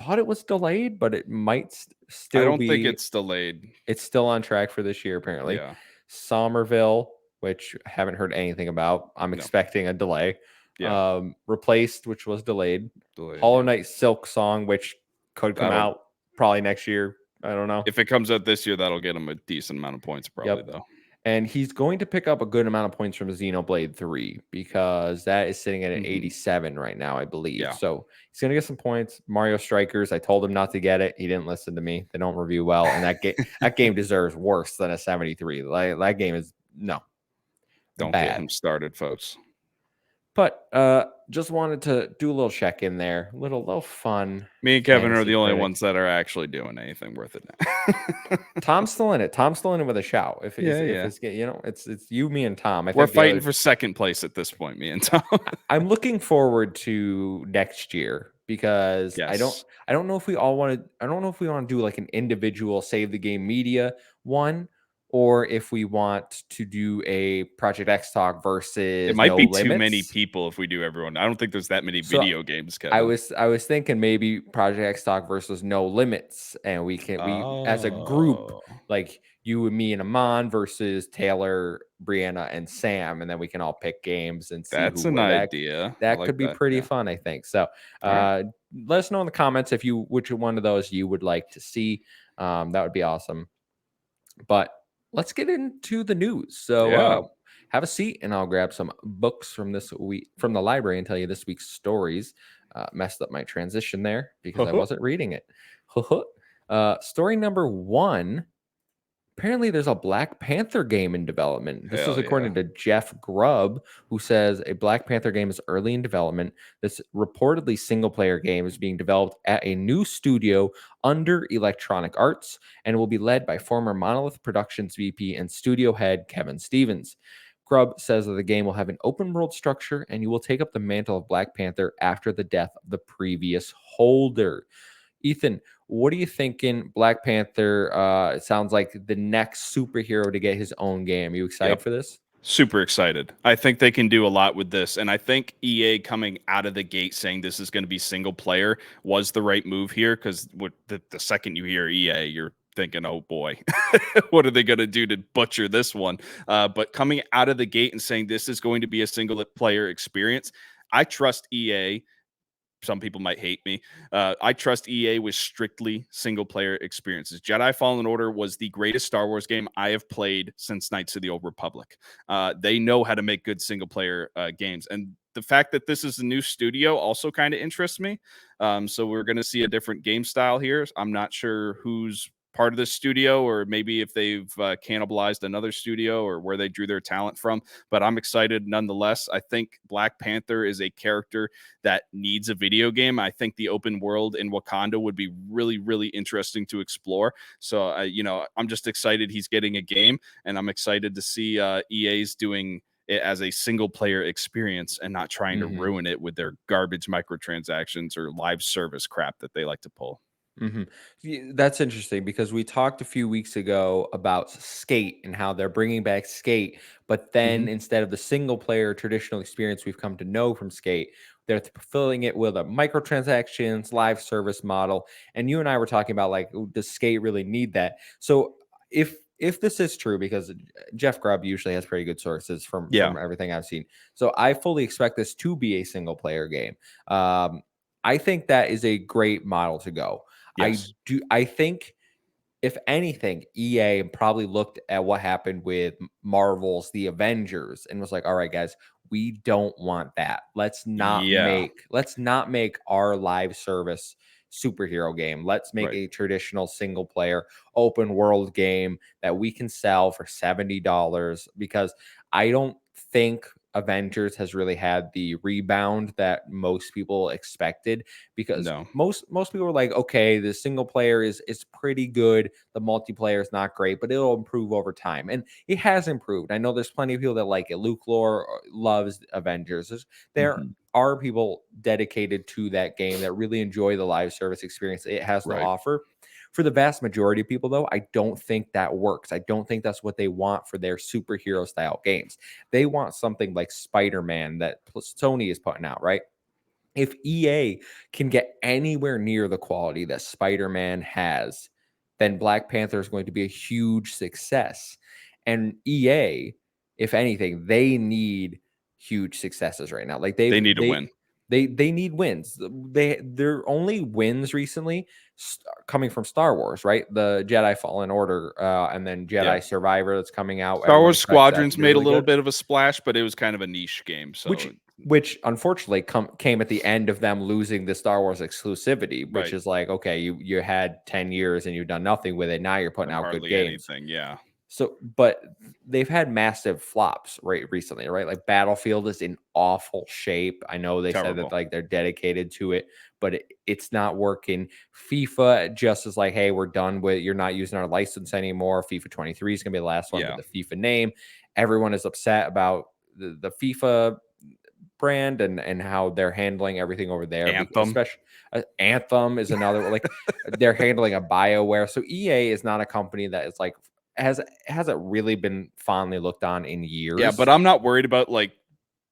thought it was delayed, but it might still be. I don't think it's delayed. It's still on track for this year, apparently. Yeah. Somerville, which I haven't heard anything about. I'm expecting a delay. Yeah. Replaced, which was delayed. Hollow Knight Silk Song, which could come out probably next year. I don't know. If it comes out this year, that'll get him a decent amount of points, probably, though. And he's going to pick up a good amount of points from Xenoblade 3 because that is sitting at an 87 right now, I believe. Yeah. So he's going to get some points. Mario Strikers, I told him not to get it. He didn't listen to me. They don't review well. And that game deserves worse than a 73. That game is don't bad. Get him started, folks. But just wanted to do a little check in there, little fun. Me and Kevin are the only ones that are actually doing anything worth it now. Tom's still in it. Tom's still in it with a shout. If it's it's you, me, and Tom. We're fighting for second place at this point, me and Tom. I'm looking forward to next year because I don't know if we all want to. I don't know if we want to do like an individual save the game media one, or if we want to do a Project XTalk It versus might No be too many Limits. people if we do everyone. I don't think there's that many So video games, I Kevin. was I was thinking maybe Project XTalk versus No Limits, and we as a group, Oh, like you and me and Amon versus Taylor, Brianna, and Sam, and then we can all pick games and see that's who an that idea. I that like could be that. pretty Yeah. fun, I think. So All right. let us know in the comments if you which one of those you would like to see. That would be awesome. But let's get into the news. So Yeah. have a seat, and I'll grab some books from this week from the library and tell you this week's stories. Messed up my transition there because I wasn't reading it. Story number one. Apparently, there's a Black Panther game in development. This is Hell yeah. according to Jeff Grubb, who says a Black Panther game is early in development. This reportedly single player game is being developed at a new studio under Electronic Arts and will be led by former Monolith Productions VP and studio head Kevin Stevens. Grubb says that the game will have an open world structure and you will take up the mantle of Black Panther after the death of the previous holder. Ethan, what are you thinking? Black Panther, it sounds like the next superhero to get his own game. Are you excited Yep. for this? Super excited. I think they can do a lot with this. And I think EA coming out of the gate saying this is going to be single player was the right move here. Because the second you hear EA, you're thinking, oh boy, what are they going to do to butcher this one? But coming out of the gate and saying this is going to be a single player experience, I trust EA. Some people might hate me. I trust EA with strictly single player experiences. Jedi Fallen Order was the greatest Star Wars game I have played since Knights of the Old Republic. They know how to make good single player games. And the fact that this is a new studio also kind of interests me. So we're going to see a different game style here. I'm not sure who's part of this studio or maybe if they've cannibalized another studio or where they drew their talent from, but I'm excited nonetheless. I think Black Panther is a character that needs a video game. I think the open world in Wakanda would be really, really interesting to explore. So, I'm just excited he's getting a game, and I'm excited to see EA's doing it as a single player experience and not trying to Mm-hmm. ruin it with their garbage microtransactions or live service crap that they like to pull. That's interesting because we talked a few weeks ago about Skate and how they're bringing back Skate, but Mm-hmm. then instead of the single player traditional experience we've come to know from Skate, they're filling it with a microtransactions live service model. And you and I were talking about like, does Skate really need that? So if this is true, because Jeff Grubb usually has pretty good sources Yeah. from everything I've seen, so I fully expect this to be a single player game. I think that is a great model to go. Yes. I think if anything, EA probably looked at what happened with Marvel's The Avengers and was like, "All right, guys, we don't want that. Yeah. Let's not make our live service superhero game. Let's make Right. a traditional single player open world game that we can sell for $70 because I don't think Avengers has really had the rebound that most people expected because No. most people were like, okay, the single player is pretty good, the multiplayer is not great, but it'll improve over time, and it has improved. I know there's plenty of people that like it. Luke Lore loves Avengers. There Mhm. are people dedicated to that game that really enjoy the live service experience it has to Right. offer. For the vast majority of people, though, I don't think that works. I don't think that's what they want for their superhero style games. They want something like Spider-Man that Sony is putting out, right? If EA can get anywhere near the quality that Spider-Man has, then Black Panther is going to be a huge success. And EA, if anything, they need huge successes right now. Like They need to win. they need wins. Their only wins recently coming from Star Wars, right? The Jedi Fallen Order, and then Yeah. Jedi Survivor that's coming out. Star Everyone Wars expects that to Squadrons be made a really little good. bit of a splash, but it was kind of a niche game. Which So, which unfortunately came at the end of them losing the Star Wars exclusivity, which right. is like, okay, you had 10 years and you've done nothing with it. Now you're putting And out good hardly games. anything. Yeah. So, but they've had massive flops right recently, right? Like Battlefield is in awful shape. I know they said that Terrible. like they're dedicated to it, but it's not working. FIFA just is like, hey, we're done with you're not using our license anymore. FIFA 23 is gonna be the last one with Yeah. the FIFA name. Everyone is upset about the FIFA brand and how they're handling everything over there. Anthem. Especially Anthem is another like they're handling a BioWare. So EA is not a company that is like hasn't really been fondly looked on in Yeah, years. but I'm not worried about like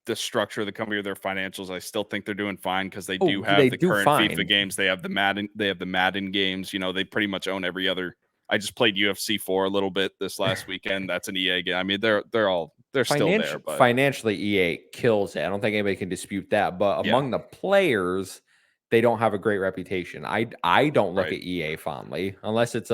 the structure of the company or their financials. I still think they're doing fine because they do Oh, have they the do current FIFA fine. games. They have the Madden games. You know, they pretty much own every other. I just played UFC 4 a little bit this last weekend. That's an EA game. I mean, they're still there, but Financially, EA kills it. I don't think anybody can dispute that. But yeah, among the players, they don't have a great reputation. I don't look right. at EA fondly unless it's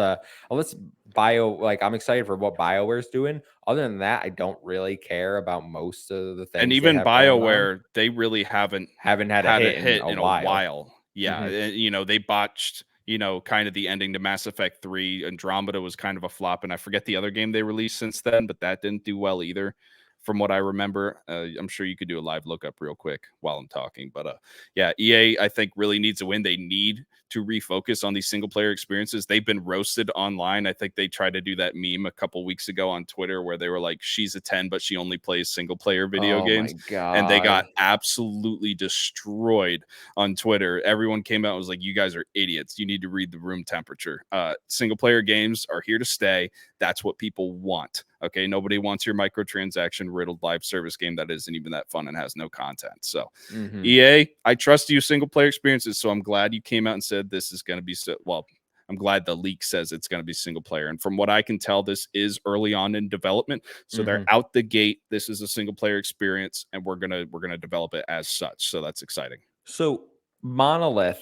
unless like I'm excited for what BioWare's doing. Other than that, I don't really care about most of the And things they even have going on. BioWare, they really haven't Haven't had a had a hit in hit a in a while. while. Yeah, Hmm. you know, they botched, you know, kind of the ending to Mass Effect 3. Andromeda was kind of a flop, and I forget the other game they released since then, but that didn't do well either, from what I remember. I'm sure you could do a live lookup real quick while I'm talking, but yeah, EA I think really needs a win. They need to refocus on these single player experiences. They've been roasted online. I think they tried to do that meme a couple weeks ago on Twitter where they were like, she's a 10, but she only plays single player video Oh my games. And they got god. absolutely destroyed on Twitter. Everyone came out and was like, you guys are idiots. You need to read the room temperature. Single player games are here to stay. That's what people want. Okay. Nobody wants your microtransaction riddled live service game that isn't even that fun and has no content. So, Hmm. EA, I trust you single player experiences. So I'm glad you came out and said this is going to be well. I'm glad the leak says it's going to be single player. And from what I can tell, this is early on in development. So they're Hmm. out the gate. This is a single player experience, and we're gonna develop it as such. So that's exciting. So Monolith,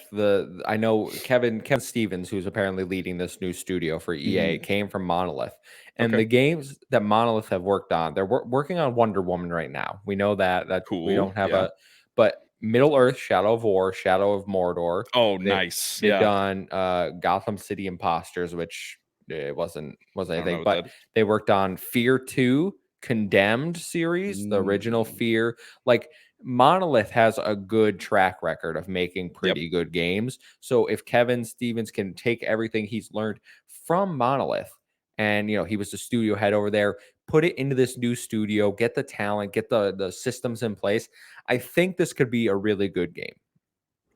I know Kevin Stevens, who's apparently leading this new studio for EA, Mhm. came from Monolith, and Okay. the games that Monolith have worked on, they're working on Wonder Woman right now. We know that we Cool. don't have Yeah. but Middle Earth, Shadow of War, Shadow of Mordor, Oh, they nice. they've Yeah. done Gotham City Imposters, which it wasn't I don't know anything, what but that is. they worked on Fear 2, Condemned series, the original Mm. Fear, like Monolith has a good track record of making Yep. pretty good games. So if Kevin Stevens can take everything he's learned from Monolith, and he was the studio head over there, put it into this new studio, get the talent, get the systems in place, I think this could be a really good game.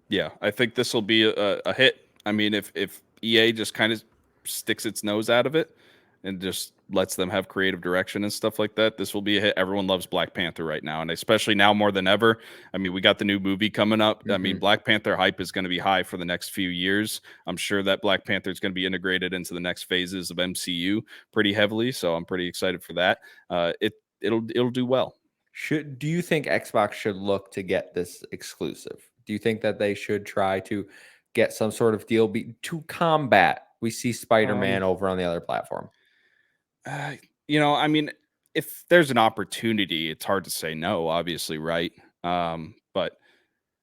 Yeah. I think this will be a hit. I mean, if EA just kind of sticks its nose out of it and just lets them have creative direction and stuff like that, this will be a hit. Everyone loves Black Panther right now, and especially now more than ever. I mean, we got the new movie coming up. I mean, Hmm. Black Panther hype is going to be high for the next few years. I'm sure that Black Panther is going to be integrated into the next phases of MCU pretty heavily, so I'm pretty excited for that. It'll do well. Do you think Xbox should look to get this exclusive? Do you think that they should try to get some sort of deal to combat we see Um, Spider-Man over on the other platform? Uh, I mean, if there's an opportunity, it's hard to say no, obviously, right? But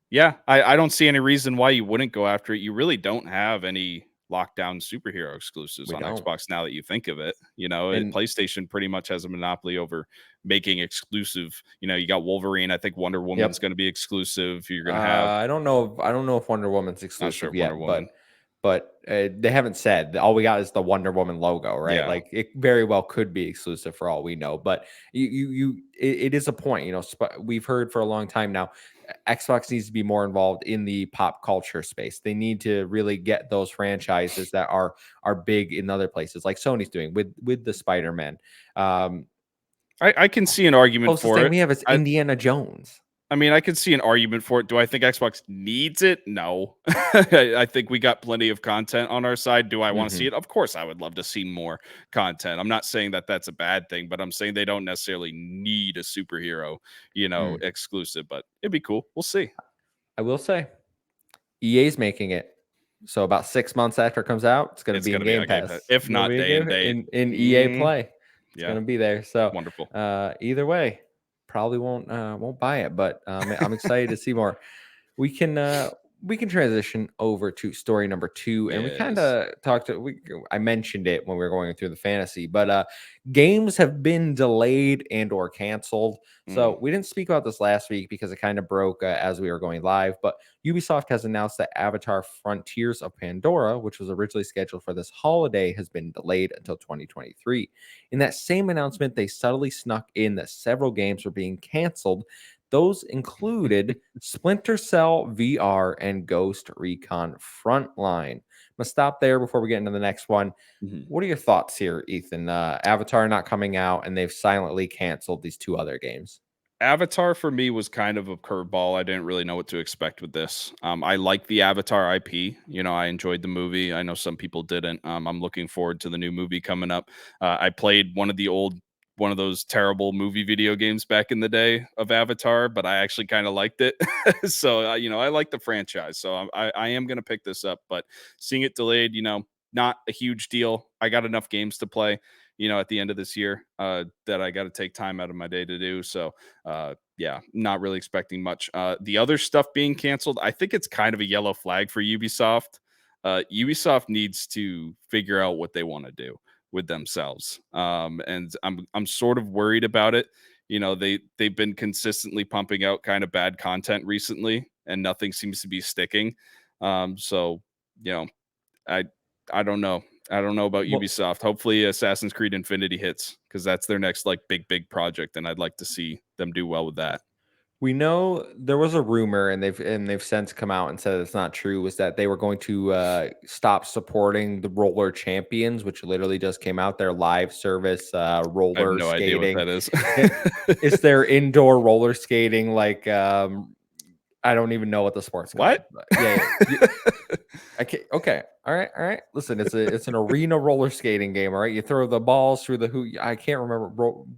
yeah, I don't see any reason why you wouldn't go after it. You really don't have any lockdown superhero exclusives We on don't. Xbox now that you think of it. And PlayStation pretty much has a monopoly over making exclusive. You got Wolverine. I think Wonder Woman's yep. going to be exclusive. You're going to have, I don't know if Wonder Woman's not sure exclusive if Wonder yet, but Woman. they haven't said. All we got is the Wonder Woman logo, right? Yeah. Like it very well could be exclusive for all we know. But it is a point. We've heard for a long time now. Xbox needs to be more involved in the pop culture space. They need to really get those franchises that are big in other places, like Sony's doing with the Spider-Man. Um, I can see an argument Closest for thing it. we have is Indiana Jones. I mean, I could see an argument for it. Do I think Xbox needs it? No. I think we got plenty of content on our side. Do I want to see Hmm. it? Of course, I would love to see more content. I'm not saying that that's a bad thing, but I'm saying they don't necessarily need a superhero, exclusive, but it'd be cool. We'll see. I will say EA's making it. So about 6 months after it comes out, it's going to It's be going in to be Game on Game Pass, Pass. if It's going to not be in day and Game date. in EA Play. It's going Yeah, to be there. So wonderful. either way, probably won't buy it, but I'm excited to see more. We can transition over to story number 2, and we kind Yes. of I mentioned it when we were going through the fantasy, but games have been delayed and or canceled. Mm. So we didn't speak about this last week because it kind of broke as we were going live, but Ubisoft has announced that Avatar Frontiers of Pandora, which was originally scheduled for this holiday, has been delayed until 2023. In that same announcement, they subtly snuck in that several games were being canceled. Those included Splinter Cell VR and Ghost Recon Frontline. gonna stop there before we get into the next one. Mhm. What are your thoughts here, Ethan? Avatar not coming out, and they've silently canceled these two other games. Avatar for me was kind of a curveball. I didn't really know what to expect with this. I like the Avatar IP. You know, I enjoyed the movie. I know some people didn't. I'm looking forward to the new movie coming up. I played one of those terrible movie video games back in the day of Avatar, but I actually kind of liked it. So, you know, I like the franchise. So I am going to pick this up, but seeing it delayed, you know, not a huge deal. I got enough games to play, you know, at the end of this year that I got to take time out of my day to do. So, yeah, not really expecting much. The other stuff being canceled, I think it's kind of a yellow flag for Ubisoft. Ubisoft needs to figure out what they want to do with themselves, and I'm sort of worried about it. You know, they've been consistently pumping out kind of bad content recently, and nothing seems to be sticking. So you know, I I don't know. I don't know about Well, Ubisoft. Hopefully Assassin's Creed Infinity hits because that's their next like big project, and I'd like to see them do well with that. we know there was a rumor, and they've since come out and said it's not true. Was that they were going to stop supporting the Roller Champions, which literally just came out, their live service I have roller no idea what skating. that is. It, it's their indoor roller skating, like I don't even know what the sport's called. What? But yeah, yeah. Okay, okay. All right, all right. Listen, it's an arena roller skating game, all right? You throw the balls through the hoop. I can't remember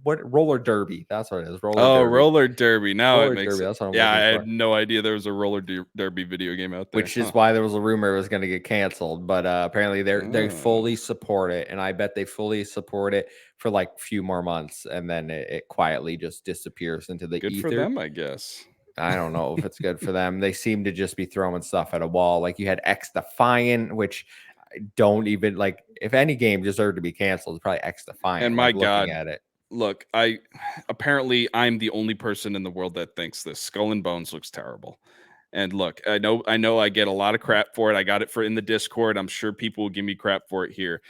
what roller derby. That's what it is. Roller Oh, derby. roller derby. Now it Roller makes derby. it. That's what I'm Yeah, I looking had for. no idea there was a derby video game out there. Which Huh. is why there was a rumor it was going to get canceled, but apparently they Oh, fully support it, and I bet they fully support it for like a few more months, and then it quietly just disappears into the good for ether. them, I guess. I don't know if it's good for them. They seem to just be throwing stuff at a wall. Like you had X Defiant, which I don't even like. If any game deserved to be canceled, it's probably X And Defiant. my Like looking God, at it, look, I'm the only person in the world that thinks this. Skull and Bones looks terrible. And look, I know I get a lot of crap for it. I got it for in the Discord. I'm sure people will give me crap for it here.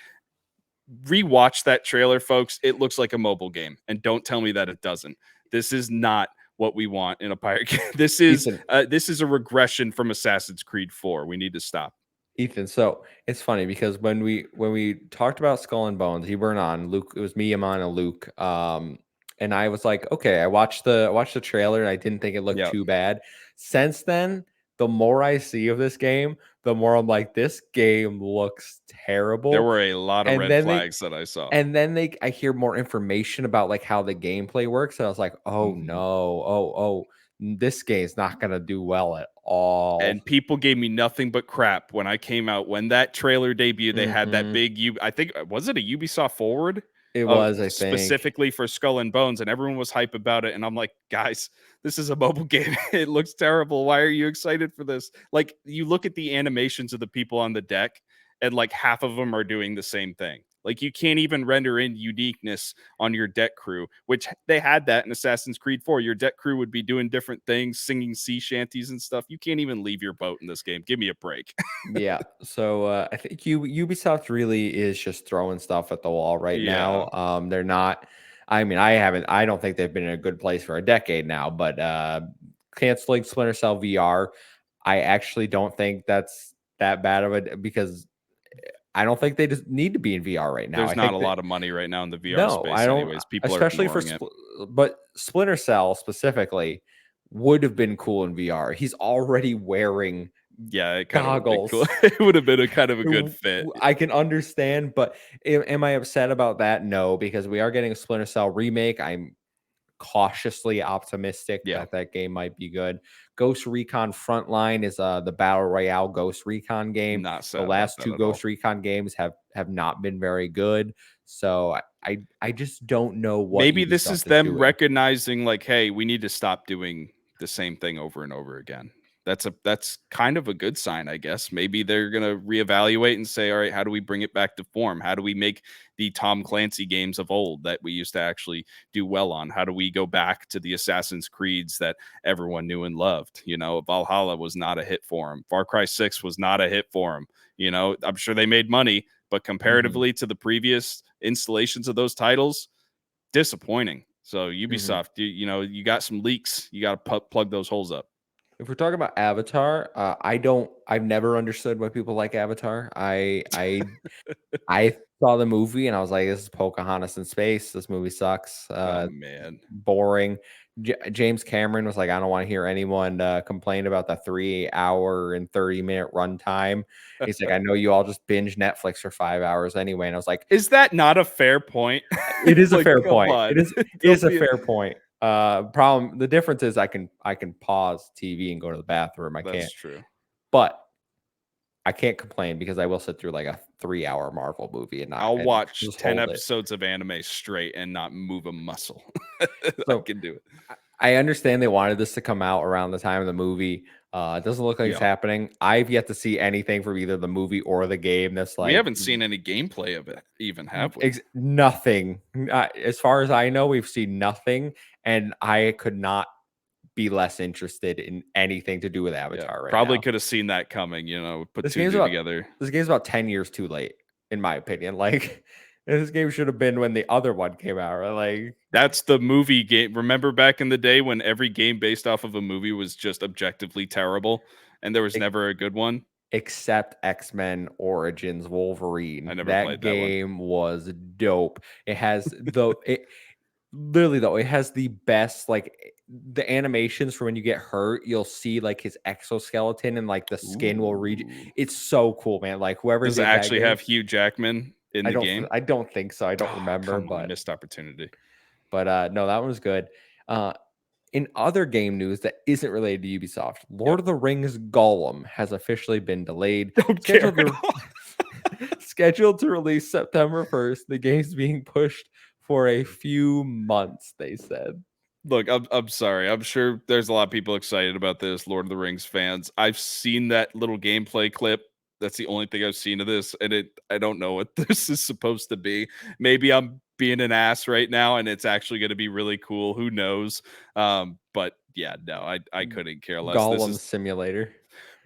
Rewatch that trailer, folks. It looks like a mobile game. And don't tell me that it doesn't. This is not what we want in a pirate game. Ethan. This is a regression from Assassin's Creed 4. We need to stop. Ethan, so it's funny because when we talked about Skull and Bones, you weren't on. Luke, it was me, Amon, and Luke. And I was like, okay, I watched the trailer and I didn't think it looked Yeah. too bad. Since then, the more I see of this game, the more I'm like, this game looks There terrible. were a lot of And red then they flags that I saw. and then I hear more information about like how the gameplay works, and I was like, oh no, Mhm. this game's not gonna do well at all. And people gave me nothing but crap when I came out. When that trailer debuted, they had that Mhm. big I think was it a Ubisoft forward It was, I think. specifically for Skull and Bones, and everyone was hype about it. And I'm like, guys, this is a mobile game. It looks terrible. Why are you excited for this? Like, you look at the animations of the people on the deck, and like half of them are doing the same thing. Like, you can't even render in uniqueness on your deck crew, which they had that in Assassin's Creed 4. Your deck crew would be doing different things, singing sea shanties and stuff. You can't even leave your boat in this game. Give me a break. Yeah. So I think Ubisoft really is just throwing stuff at the wall right Yeah, now. They're not. I mean, I don't think they've been in a good place for a decade now. But canceling Splinter Cell VR, I actually don't think that's that bad of a because I don't think they just need to be in VR right now. there's I not think a that lot of money right now in the VR no, I space, don't. anyways. People are Especially for ignoring it. But Splinter Cell specifically would have been cool in VR. He's already wearing Yeah, it kind of would have been cool. goggles. It would have been a kind of a good fit. I can understand, but am I upset about that? No, because we are getting a Splinter Cell remake. I'm cautiously optimistic Yeah, that that game might be good. Ghost Recon Frontline is the battle royale Ghost Recon game. not The sad about last that two at all. Ghost Recon games have not been very good. So I just don't know what Maybe this is Ubisoft is them doing. recognizing like, hey, we need to stop doing the same thing over and over again. That's kind of a good sign, I guess. Maybe they're gonna reevaluate and say, all right, how do we bring it back to form? How do we make the Tom Clancy games of old that we used to actually do well on? How do we go back to the Assassin's Creeds that everyone knew and loved? You know, Valhalla was not a hit for him. Far Cry 6 was not a hit for him. You know, I'm sure they made money, but Hmm. comparatively to the previous installations of those titles, disappointing. So Hmm. Ubisoft, you know, you got some leaks. You got to plug those holes up. if we're talking about Avatar, I've never understood why people like Avatar. I saw the movie and I was like, this is Pocahontas in space. This movie sucks. Oh man. Boring. James Cameron was like, I don't want to hear anyone complain about the 3 hour and 30-minute runtime. He's like, I know you all just binge Netflix for 5 hours anyway. And I was like, Is that not a fair point? it is a Like, fair come point. on. It is a fair point. Problem. The difference is I can pause TV and go to the bathroom. I That's can't, true. but I can't complain because I will sit through like a 3 hour Marvel movie and not. I'll And watch just 10 hold it. episodes of anime straight and not move a muscle. I So can do it. I understand they wanted this to come out around the time of the movie. It doesn't look like it's Yeah. happening. I've yet to see anything from either the movie or the game that's like We haven't seen any gameplay of it, even, have we? nothing. As far as I know, we've seen nothing, and I could not be less interested in anything to do with Yeah. Avatar right Probably now. could have seen that coming, you know, put This two game's two about together. this game's about 10 years too late, in my opinion. Like this game should have been when the other one came out. Right? Like That's the movie game. Remember back in the day when every game based off of a movie was just objectively terrible and there was ex- never a good one? except X-Men Origins I Wolverine. never That played that one. game was dope. It has literally though, it has the best the animations for when you get hurt, you'll see like his exoskeleton and like the skin will read. Ooh. It's so cool, man. Like whoever Does it did that actually game, have Hugh Jackman in the game? I don't think so. I don't Oh, remember, come on, missed opportunity. no, that one was good. Uh in other game news that isn't related to Ubisoft, Yep. Lord of the Rings Gollum has officially been delayed. Don't care Scheduled at to, all. scheduled to release September 1st. The game's being pushed for a few months, they said. Look, I'm sorry. I'm sure there's a lot of people excited about this, Lord of the Rings fans. I've seen that little gameplay clip. That's the only thing I've seen of this, and I don't know what this is supposed to be. Maybe I'm being an ass right now, and it's actually going to be really cool. Who knows? But yeah, no, I couldn't care less. This Gollum is Simulator.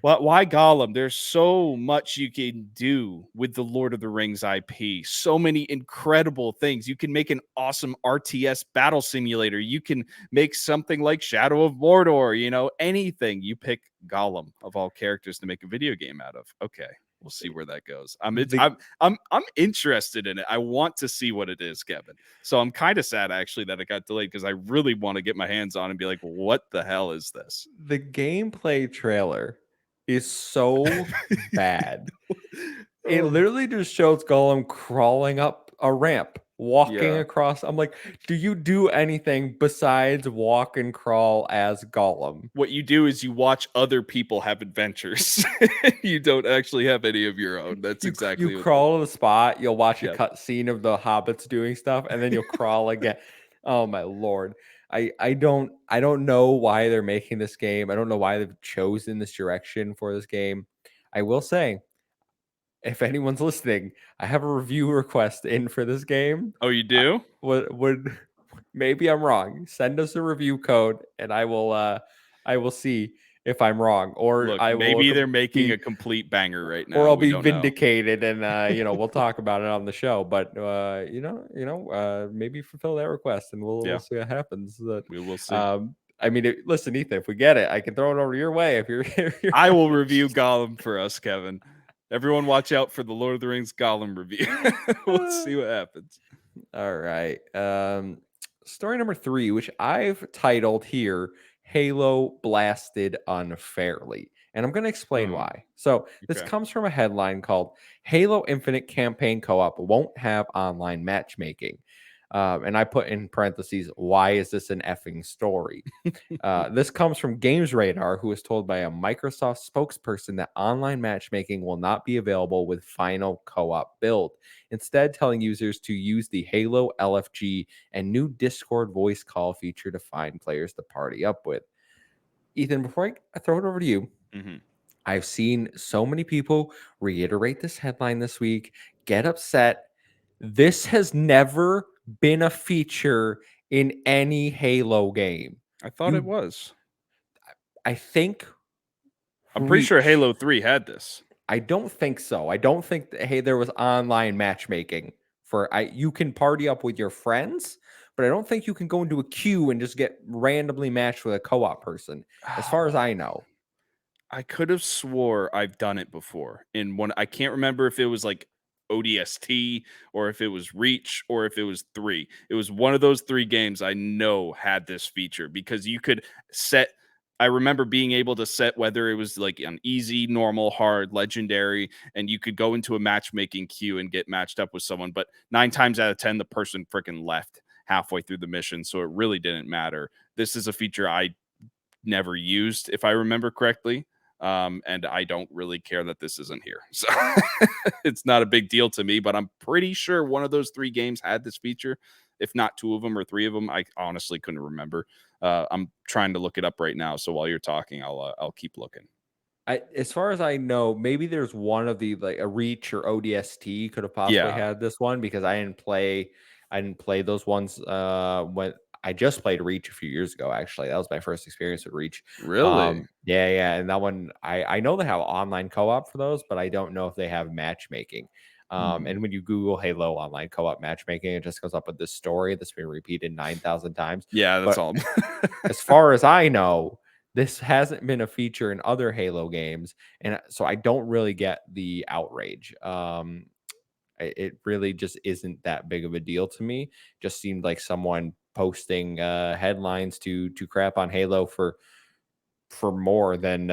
why Gollum? There's so much you can do with the Lord of the Rings IP. So many incredible things. You can make an awesome RTS battle simulator. You can make something like Shadow of Mordor, you know, anything. You pick Gollum of all characters to make a video game out of. Okay, we'll see where that goes. The I'm interested in it. I want to see what it is, Kevin. So I'm kind of sad actually that it got delayed because I really want to get my hands on it and be like, what the hell is this? the gameplay trailer is so bad. It Oh. literally just shows Gollum crawling up a ramp, walking Yeah. across. I'm like, do you do anything besides walk and crawl as Gollum? What you do is you watch other people have adventures. You don't actually have any of your own. That's You exactly what crawl to the spot, you'll watch a Yep. cut scene of the hobbits doing stuff, and then you'll crawl again. Oh my lord. I don't know why they're making this game. I don't know why they've chosen this direction for this game. I will say, if anyone's listening, I have a review request in for this game. Oh, you do? Would maybe I'm wrong. Send us a review code and I will see if I'm wrong or Look, I will maybe they're making be a complete banger right or now. I'll We be don't know. vindicated and we'll talk about it on the show. But maybe fulfill that request and Yeah. we'll see what happens. But, We will see. I mean, listen, Ethan, if we get it, I can throw it over your way. If you're, I will review Gollum for us, Kevin. Everyone watch out for the Lord of the Rings Gollum review. We'll see what happens. All right. Story number 3, which I've titled here Halo Blasted Unfairly. And I'm going to explain Oh, why. So, this okay. comes from a headline called Halo Infinite Campaign Co op won't have online matchmaking. And I put in parentheses, why is this an effing story? This comes from Games Radar, who was told by a Microsoft spokesperson that online matchmaking will not be available with final co op build. Instead, telling users to use the Halo LFG and new Discord voice call feature to find players to party up with. Ethan, before I throw it over to you, Mhm. I've seen so many people reiterate this headline this week, get upset. This has never been a feature in any Halo game. I thought it You was. I think I'm pretty sure Reach. Halo 3 had this. I don't think so. I don't think that, hey, there was online matchmaking for you can party up with your friends, but I don't think you can go into a queue and just get randomly matched with a co-op person, as far as I know. I could have swore I've done it before in one. I can't remember if it was like ODST or if it was Reach or if it was 3. It was one of those 3 games I know had this feature because you could set. I remember being able to set whether it was like an easy, normal, hard, legendary, and you could go into a matchmaking queue and get matched up with someone. But 9 times out of 10, the person freaking left halfway through the mission, so it really didn't matter. This is a feature I never used, if I remember correctly. And I don't really care that this isn't here. So it's not a big deal to me, but I'm pretty sure one of those 3 games had this feature. If not 2 of them or 3 of them, I honestly couldn't remember. I'm trying to look it up right now. So while you're talking, I'll keep looking. As far as I know, maybe there's one of the like a Reach or ODST could have possibly Yeah, had this one because I didn't play those ones when I just played Reach a few years ago. Actually, that was my first experience with Reach. really. Yeah, and that one I know they have online co-op for those, but I don't know if they have matchmaking. Hmm. And when you Google Halo online co-op matchmaking, it just comes up with this story that's been repeated 9,000 times. Yeah, that's But all. as far as I know, this hasn't been a feature in other Halo games, and so I don't really get the outrage. It really just isn't that big of a deal to me. Just seemed like someone posting headlines to crap on Halo for more than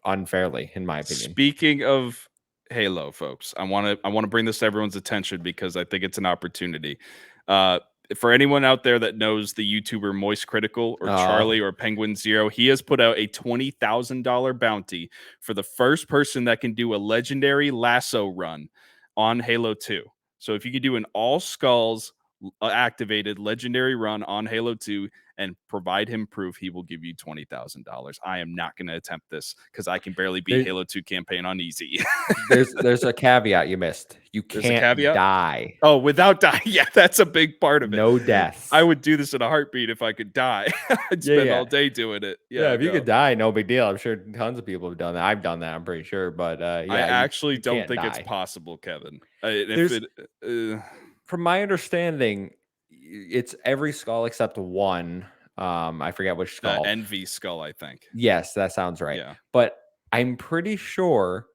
unfairly, in my opinion. Speaking of Halo, folks, I want to bring this to everyone's attention because I think it's an opportunity. Uh, for anyone out there that knows the YouTuber Moist Critical or Oh, Charlie or Penguin Zero, he has put out a $20,000 bounty for the first person that can do a legendary lasso run on Halo 2. So if you could do an all skulls activated legendary run on Halo 2 and provide him proof, he will give you $20,000. I am not going to attempt this because I can barely beat there, Halo 2 campaign on easy. there's a caveat you missed. You There's a can't caveat. die. Oh, without dying. Yeah, that's a big part of it. No I deaths. would do this in a heartbeat if I could die. I'd Yeah, spend yeah. all day doing it. Yeah, Yeah, if you no. could die, no big deal. I'm sure tons of people have done that. I've done that, I'm pretty sure. But I yeah, actually you don't can't think it's die. possible, Kevin. If There's it from my understanding, it's every skull except one. I forget which the skull. Envy skull, I think. Yes, that sounds right. Yeah. But I'm pretty sure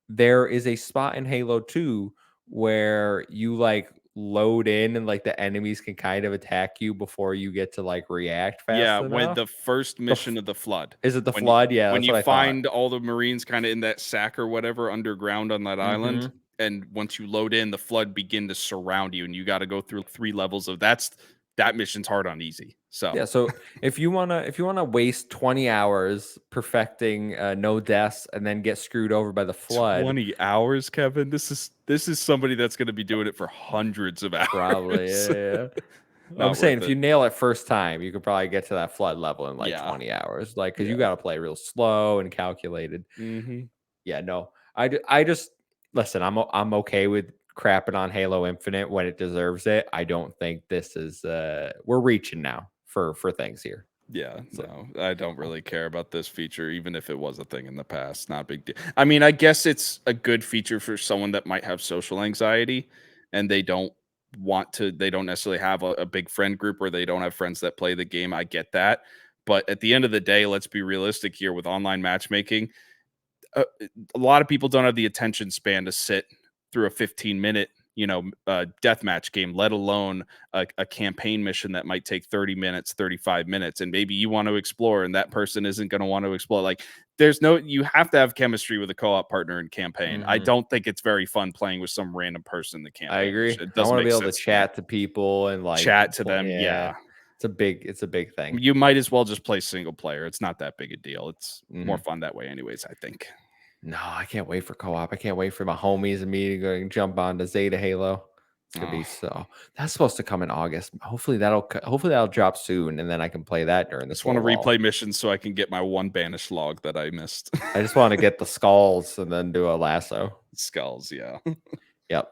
there is a spot in Halo 2 where you like load in and like the enemies can kind of attack you before you get to like react Yeah, fast when enough. the first The mission of the flood. is it the When you flood? Yeah, when that's you what I thought. find all the Marines kinda in that sack or whatever underground on that island, Mhm. and once you load in, the flood begin to surround you, and you gotta go through 3 levels of that mission's hard on easy. So Yeah, so if you wanna waste 20 hours perfecting no deaths and then get screwed over by the flood, 20 hours, Kevin? This is somebody that's gonna be doing it for hundreds of probably hours. yeah. I'm Not saying worth if it. you nail it first time, you could probably get to that flood level in like Yeah, 20 hours, like because you yeah. got to play real slow and calculated. Mhm. Yeah, no, I just listen. I'm okay with crapping on Halo Infinite when it deserves it. I don't think this is we're reaching now for things here. Yeah, So no, I don't really care about this feature, even if it was a thing in the past. Not a big deal. I mean, I guess it's a good feature for someone that might have social anxiety and they don't necessarily have a big friend group or they don't have friends that play the game. I get that. But at the end of the day, let's be realistic here with online matchmaking. A lot of people don't have the attention span to sit through a 15-minute deathmatch game, let alone a campaign mission that might take 30 minutes, 35 minutes, and maybe you want to explore and that person isn't going to want to explore. Like you have to have chemistry with a co-op partner in campaign. I mhm. don't think it's very fun playing with some random person in the I campaign agree. mission. It I doesn't want to be make able to sense to me. chat to people and like Chat to them, yeah, yeah. it's a big thing. You might as well just play single player. It's not that big a deal. It's more Mhm. fun that way anyways, I think. No, I can't wait for co-op. I can't wait for my homies and me to go and jump on to Zeta Halo. It's gonna be Oh. so. That's supposed to come in August. Hopefully that'll drop soon, and then I can play that during this Just want little to lull. replay missions so I can get my one banish log that I missed. I just want to get the skulls and then do a lasso. Skulls, yeah. Yep.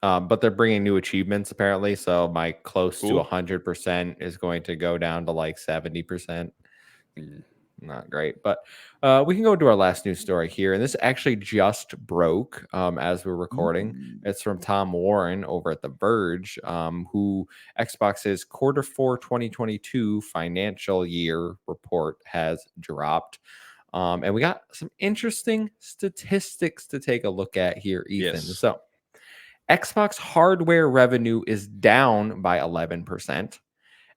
But they're bringing new achievements apparently, so my close to Cool. 100% is going to go down to like 70%. Mm. Not great. But we can go to our last news story here. And this actually just broke as we're recording. Ooh. It's from Tom Warren over at The Verge, who Xbox's Q4 2022 financial year report has dropped. And we got some interesting statistics to take a look at here, Ethan. Yes. So, Xbox hardware revenue is down by 11%.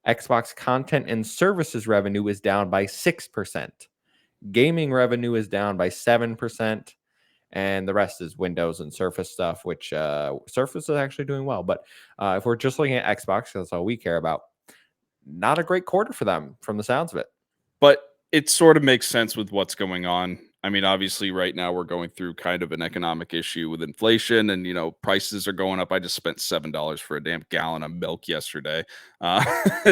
Xbox content and services revenue is down by 6%. Gaming revenue is down by 7%. And the rest is Windows and Surface stuff, which Surface is actually doing well. But if we're just looking at Xbox, that's all we care about. Not a great quarter for them from the sounds of it. But it sort of makes sense with what's going on. I mean, obviously, right now we're going through kind of an economic issue with inflation, and prices are going up. I just spent $7 for a damn gallon of milk yesterday.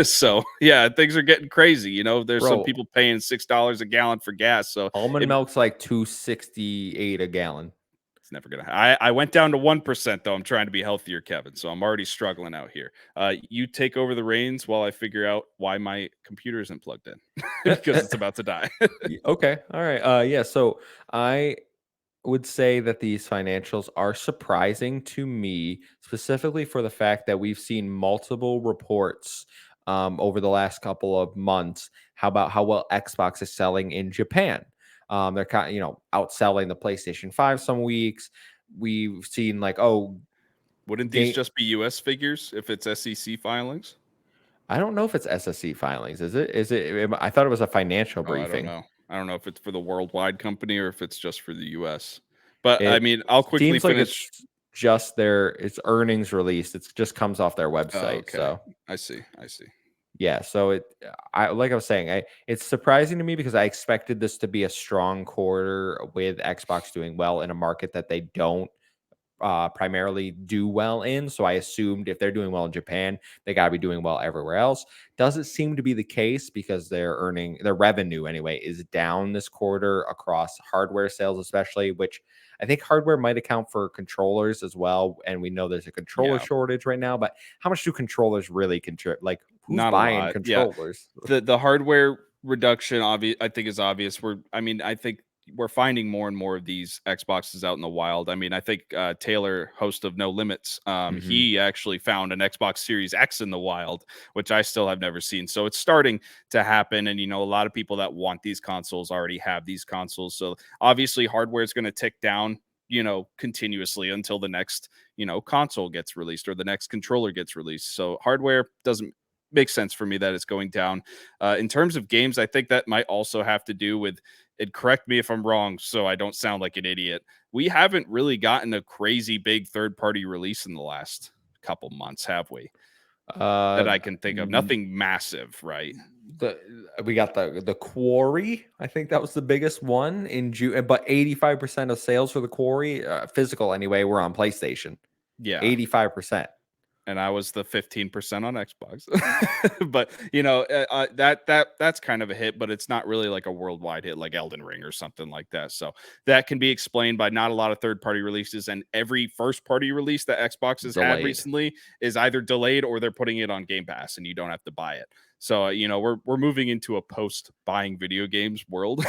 So yeah, things are getting crazy. There's some Bro, people paying $6 a gallon for gas, so almond it, milk's like 268 a gallon. it's never gonna. I went down to 1% though. I'm trying to be healthier, Kevin. So I'm already struggling out here. You take over the reins while I figure out why my computer isn't plugged in because it's about to die. Okay. All right. Yeah. So I would say that these financials are surprising to me, specifically for the fact that we've seen multiple reports over the last couple of months about how well Xbox is selling in Japan. They're kind of, outselling the PlayStation 5 some weeks. We've seen like, Wouldn't these game. just be US figures if it's SEC filings? I don't know if it's SSC filings. Is it? I thought it was a financial Oh, I don't briefing. know. I don't know if it's for the worldwide company or if it's just for the US. But I It mean, I'll quickly seems like finish. it's just it's earnings released. It just comes off their Oh, website. okay. So I see. I see. yeah, so I like I was saying, it's surprising to me because I expected this to be a strong quarter with Xbox doing well in a market that they don't primarily do well in. So I assumed if they're doing well in Japan, they got to be doing well everywhere else. Doesn't seem to be the case because their revenue anyway is down this quarter across hardware sales, especially, which I think hardware might account for controllers as well. And we know there's a controller Yeah. shortage right now, but how much do controllers really contribute? Like, who's Not a buying lot. Yeah. controllers? The hardware reduction I think is obvious. I think we're finding more and more of these Xboxes out in the wild. I mean, I think Taylor, host of No Limits, Hmm. he actually found an Xbox Series X in the wild, which I still have never seen. So it's starting to happen. And a lot of people that want these consoles already have these consoles. So obviously hardware is going to tick down continuously until the next console gets released or the next controller gets released. So hardware doesn't makes sense for me that it's going down. In terms of games, I think that might also have to do with, and correct me if I'm wrong, so I don't sound like an idiot. We haven't really gotten a crazy big third party release in the last couple months, have we? Uh, That I can think of. n- Nothing massive, right? the we got the Quarry. I think that was the biggest one in June, but 85% of sales for the Quarry, physical anyway, were on PlayStation. Yeah. 85%. And I was the 15% on Xbox. But that's kind of a hit, but it's not really like a worldwide hit like Elden Ring or something like that. So that can be explained by not a lot of third party releases, and every first party release that Xbox has had Delayed. recently is either delayed or they're putting it on Game Pass and you don't have to buy it. So we're moving into a post buying video games world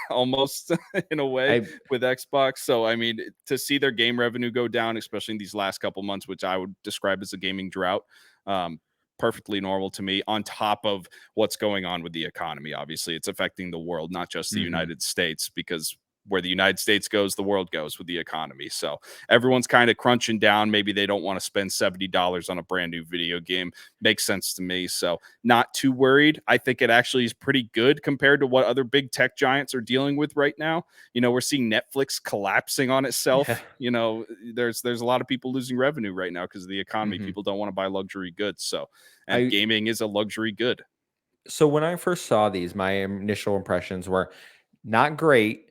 almost in a way I with Xbox. So I mean, to see their game revenue go down, especially in these last couple months, which I would describe as a gaming drought, um, perfectly normal to me. On top of what's going on with the economy, obviously, it's affecting the world, not just the mhm. United States, because where the United States goes, the world goes with the economy. So everyone's kind of crunching down. Maybe they don't want to spend $70 on a brand new video game. Makes sense to me. So not too worried. I think it actually is pretty good compared to what other big tech giants are dealing with right now. We're seeing Netflix collapsing on Yeah. itself. There's a lot of people losing revenue right now because of the economy. Mhm. People don't want to buy luxury goods. So, and I gaming is a luxury good. So when I first saw these, my initial impressions were not great.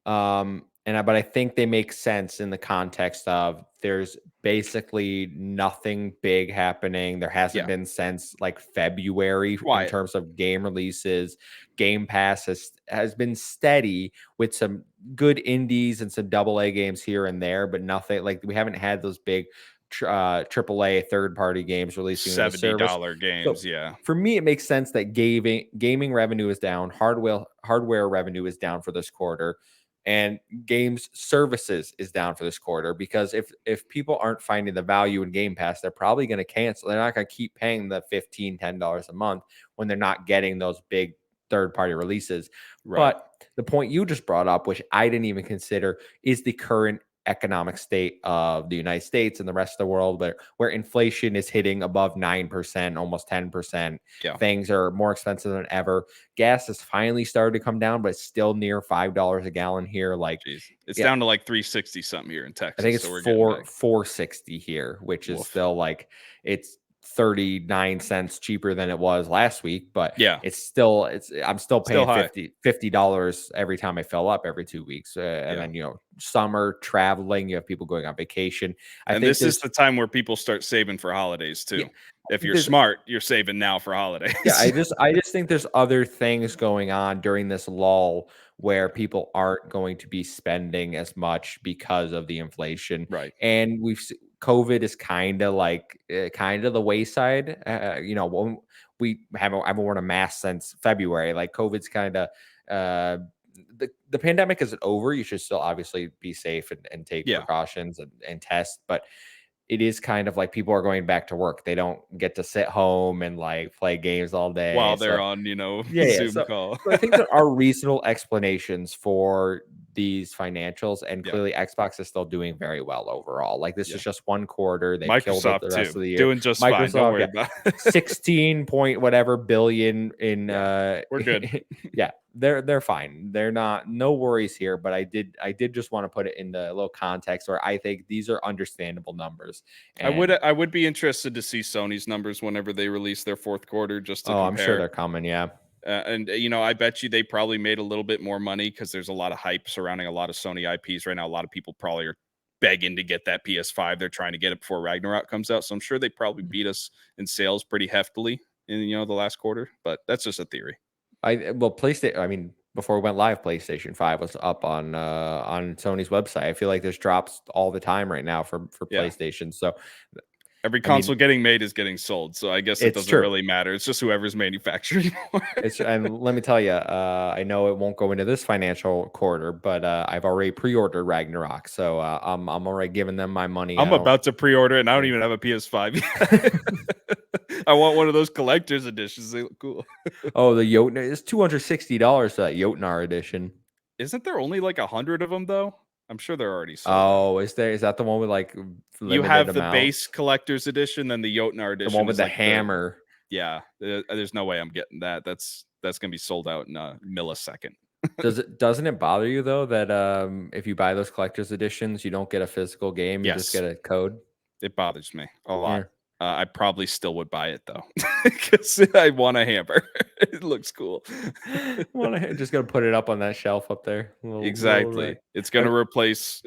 But I think they make sense in the context of there's basically nothing big happening. There hasn't Yeah. been since like February in Quiet. terms of game releases. Game Pass has been steady with some good indies and some double A games here and there, but nothing like we haven't had those big AAA third-party games releasing in the service. $70 So games. Yeah. for me, it makes sense that gaming revenue is down, hardware revenue is down for this quarter, and games services is down for this quarter, because if people aren't finding the value in Game Pass, they're probably going to cancel. They're not going to keep paying the $10 a month when they're not getting those big third-party releases. Right. But the point you just brought up, which I didn't even consider, is the current economic state of the United States and the rest of the world, where inflation is hitting above 9%, almost 10%. Yeah. Things are more expensive than ever. Gas has finally started to come down, but it's still near $5 a gallon here. Like, Jeez. It's yeah, down to like 360 something here in I think Texas. it's So we're getting back. 460 here, which is Woof. still like, it's 39 cents cheaper than it was last week, but Yeah. I'm still Still paying high. $50 every time I fill up every 2 weeks. And Yeah. then, summer traveling, you have people going on vacation. And this is the time where people start saving for holidays too. Yeah, If you're there's smart, you're saving now for holidays. yeah, I just think there's other things going on during this lull where people aren't going to be spending as much because of the inflation. Right. And COVID is kind of like kind of the wayside. I haven't worn a mask since February. Like, COVID's kind of the pandemic isn't over. You should still obviously be safe and take Yeah. precautions and test, but it is kind of like people are going back to work. They don't get to sit home and like play games all day. While they're So on, yeah. Zoom So, call. so I think there are reasonable explanations for these financials, and Yeah. clearly Xbox is still doing very well overall. Like, this Yeah. is just one quarter. They killed it Microsoft the too. rest of the year. Doing just fine. Don't Microsoft, worry yeah, about it. 16 point whatever billion in Yeah. We're good. yeah, they're fine. They're not, no worries here, but I did just want to put it in the little context where I think these are understandable numbers. And I would be interested to see Sony's numbers whenever they release their fourth quarter, just to oh, I'm sure compare. they're coming. Yeah. And I bet you they probably made a little bit more money because there's a lot of hype surrounding a lot of Sony IPs right now. A lot of people probably are begging to get that PS5. They're trying to get it before Ragnarok comes out. So I'm sure they probably beat us in sales pretty heftily in the last quarter. But that's just a theory. PlayStation. I mean, before we went live, PlayStation 5 was up on Sony's website. I feel like there's drops all the time right now for Yeah. PlayStation. So Every I mean, console getting made is getting sold. So I guess it it's doesn't true. really matter. It's just whoever's manufacturing more. And let me tell you, I know it won't go into this financial quarter, but I've already pre-ordered Ragnarok, so I'm already giving them my money. I'm about to pre-order it, and I don't even have a PS5 yet. I want one of those collector's editions. They look cool. Oh, the Jotnar, it's $260 for that Jotnar edition. Isn't there only like 100 of them though? I'm sure they're already sold. Oh, is that the one with like You have the amount? base collector's edition, then the Jotnar edition. The one with is the like hammer. Yeah, there's no way I'm getting that. That's gonna be sold out in a millisecond. Doesn't it bother you though that if you buy those collector's editions, you don't get a physical game, you just Yes. get a code? It bothers me a lot. Yeah. I probably still would buy it though, because I want a hammer. It looks cool. Just gonna put it up on that shelf up there. Exactly. It's gonna replace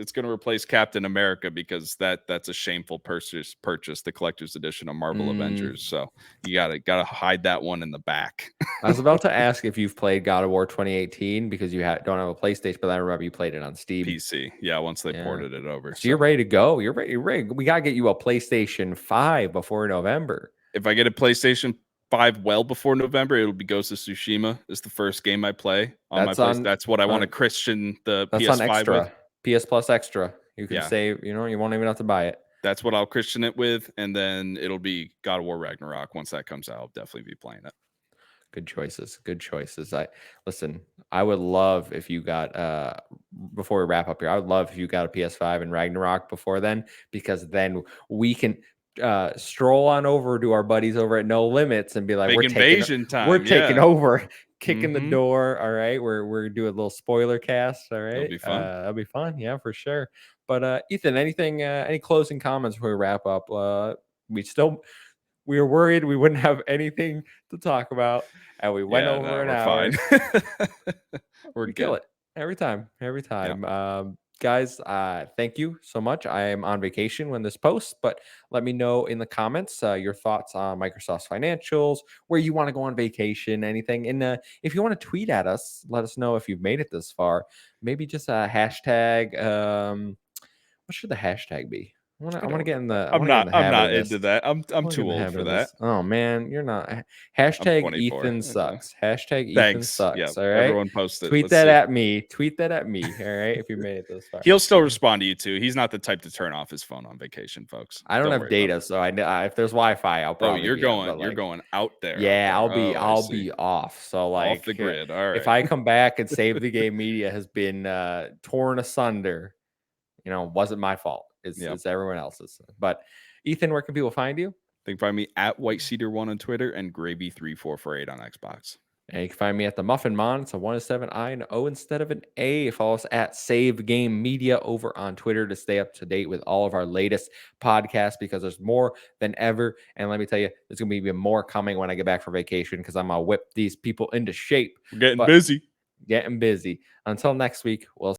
Captain America, because that's a shameful purchase. The collector's edition of Marvel Avengers. So you gotta hide that one in the back. I was about to ask if you've played God of War 2018 because you don't have a PlayStation, but I remember you played it on Steam. PC. Yeah, once they ported it over. So you're ready to go. You're ready. We gotta get you a PlayStation 5 before November. If I get a PlayStation 5 well before November, it'll be Ghost of Tsushima. Is the first game I play on my place. That's what I want to Christian the that's PS5 on extra. with. PS Plus Extra. You can save. You won't even have to buy it. That's what I'll Christian it with, and then it'll be God of War Ragnarok. Once that comes out, I'll definitely be playing it. Good choices. Good choices. I would love if you got before we wrap up here, I would love if you got a PS5 and Ragnarok before then, because then we can stroll on over to our buddies over at No Limits and be like, Big invasion time. We're taking over, kicking the Mhm. door. All right. We're doing a little spoiler cast. All right. It'll be fun. That'll be fun. Yeah, for sure. But Ethan, any closing comments before we wrap up? We were worried we wouldn't have anything to talk about, and we went over an hour. Fine. We kill it every time. Yeah. Guys, thank you so much. I am on vacation when this posts, but let me know in the comments your thoughts on Microsoft's financials, where you want to go on vacation, anything. And if you want to tweet at us, let us know if you've made it this far. Maybe just a hashtag. What should the hashtag be? I want to get in the I'm not habit of this. into that. I'm I wanna get too in the old habit for of that. this. Oh man, you're not. I'm Hashtag 24. Ethan sucks. Hashtag Ethan Thanks. Yeah. sucks. All right. Everyone post it. Tweet Let's that see. at me. Tweet that at me. All right. If you made it this far. He'll still respond to you too. He's not the type to turn off his phone on vacation, folks. I don't Don't have worry about data, it. so if there's Wi-Fi, I'll Bro, probably be on. But you're like, going out there, out yeah, there. Oh, I I'll see. be off. So Off like, the grid. All if right. I come back and Save the Game Media has been torn asunder, wasn't my fault. Yep. It's everyone else's. But Ethan, where can people find you? They can find me at WhiteCedar1 on Twitter and Gravy3448 on Xbox. And you can find me at the Muffin Mon. It's a 1 to 7 I and O instead of an A. Follow us at Save Game Media over on Twitter to stay up to date with all of our latest podcasts, because there's more than ever. And let me tell you, there's going to be even more coming when I get back from vacation, because I'm going to whip these people into shape. We're getting busy. Getting busy. Until next week, we'll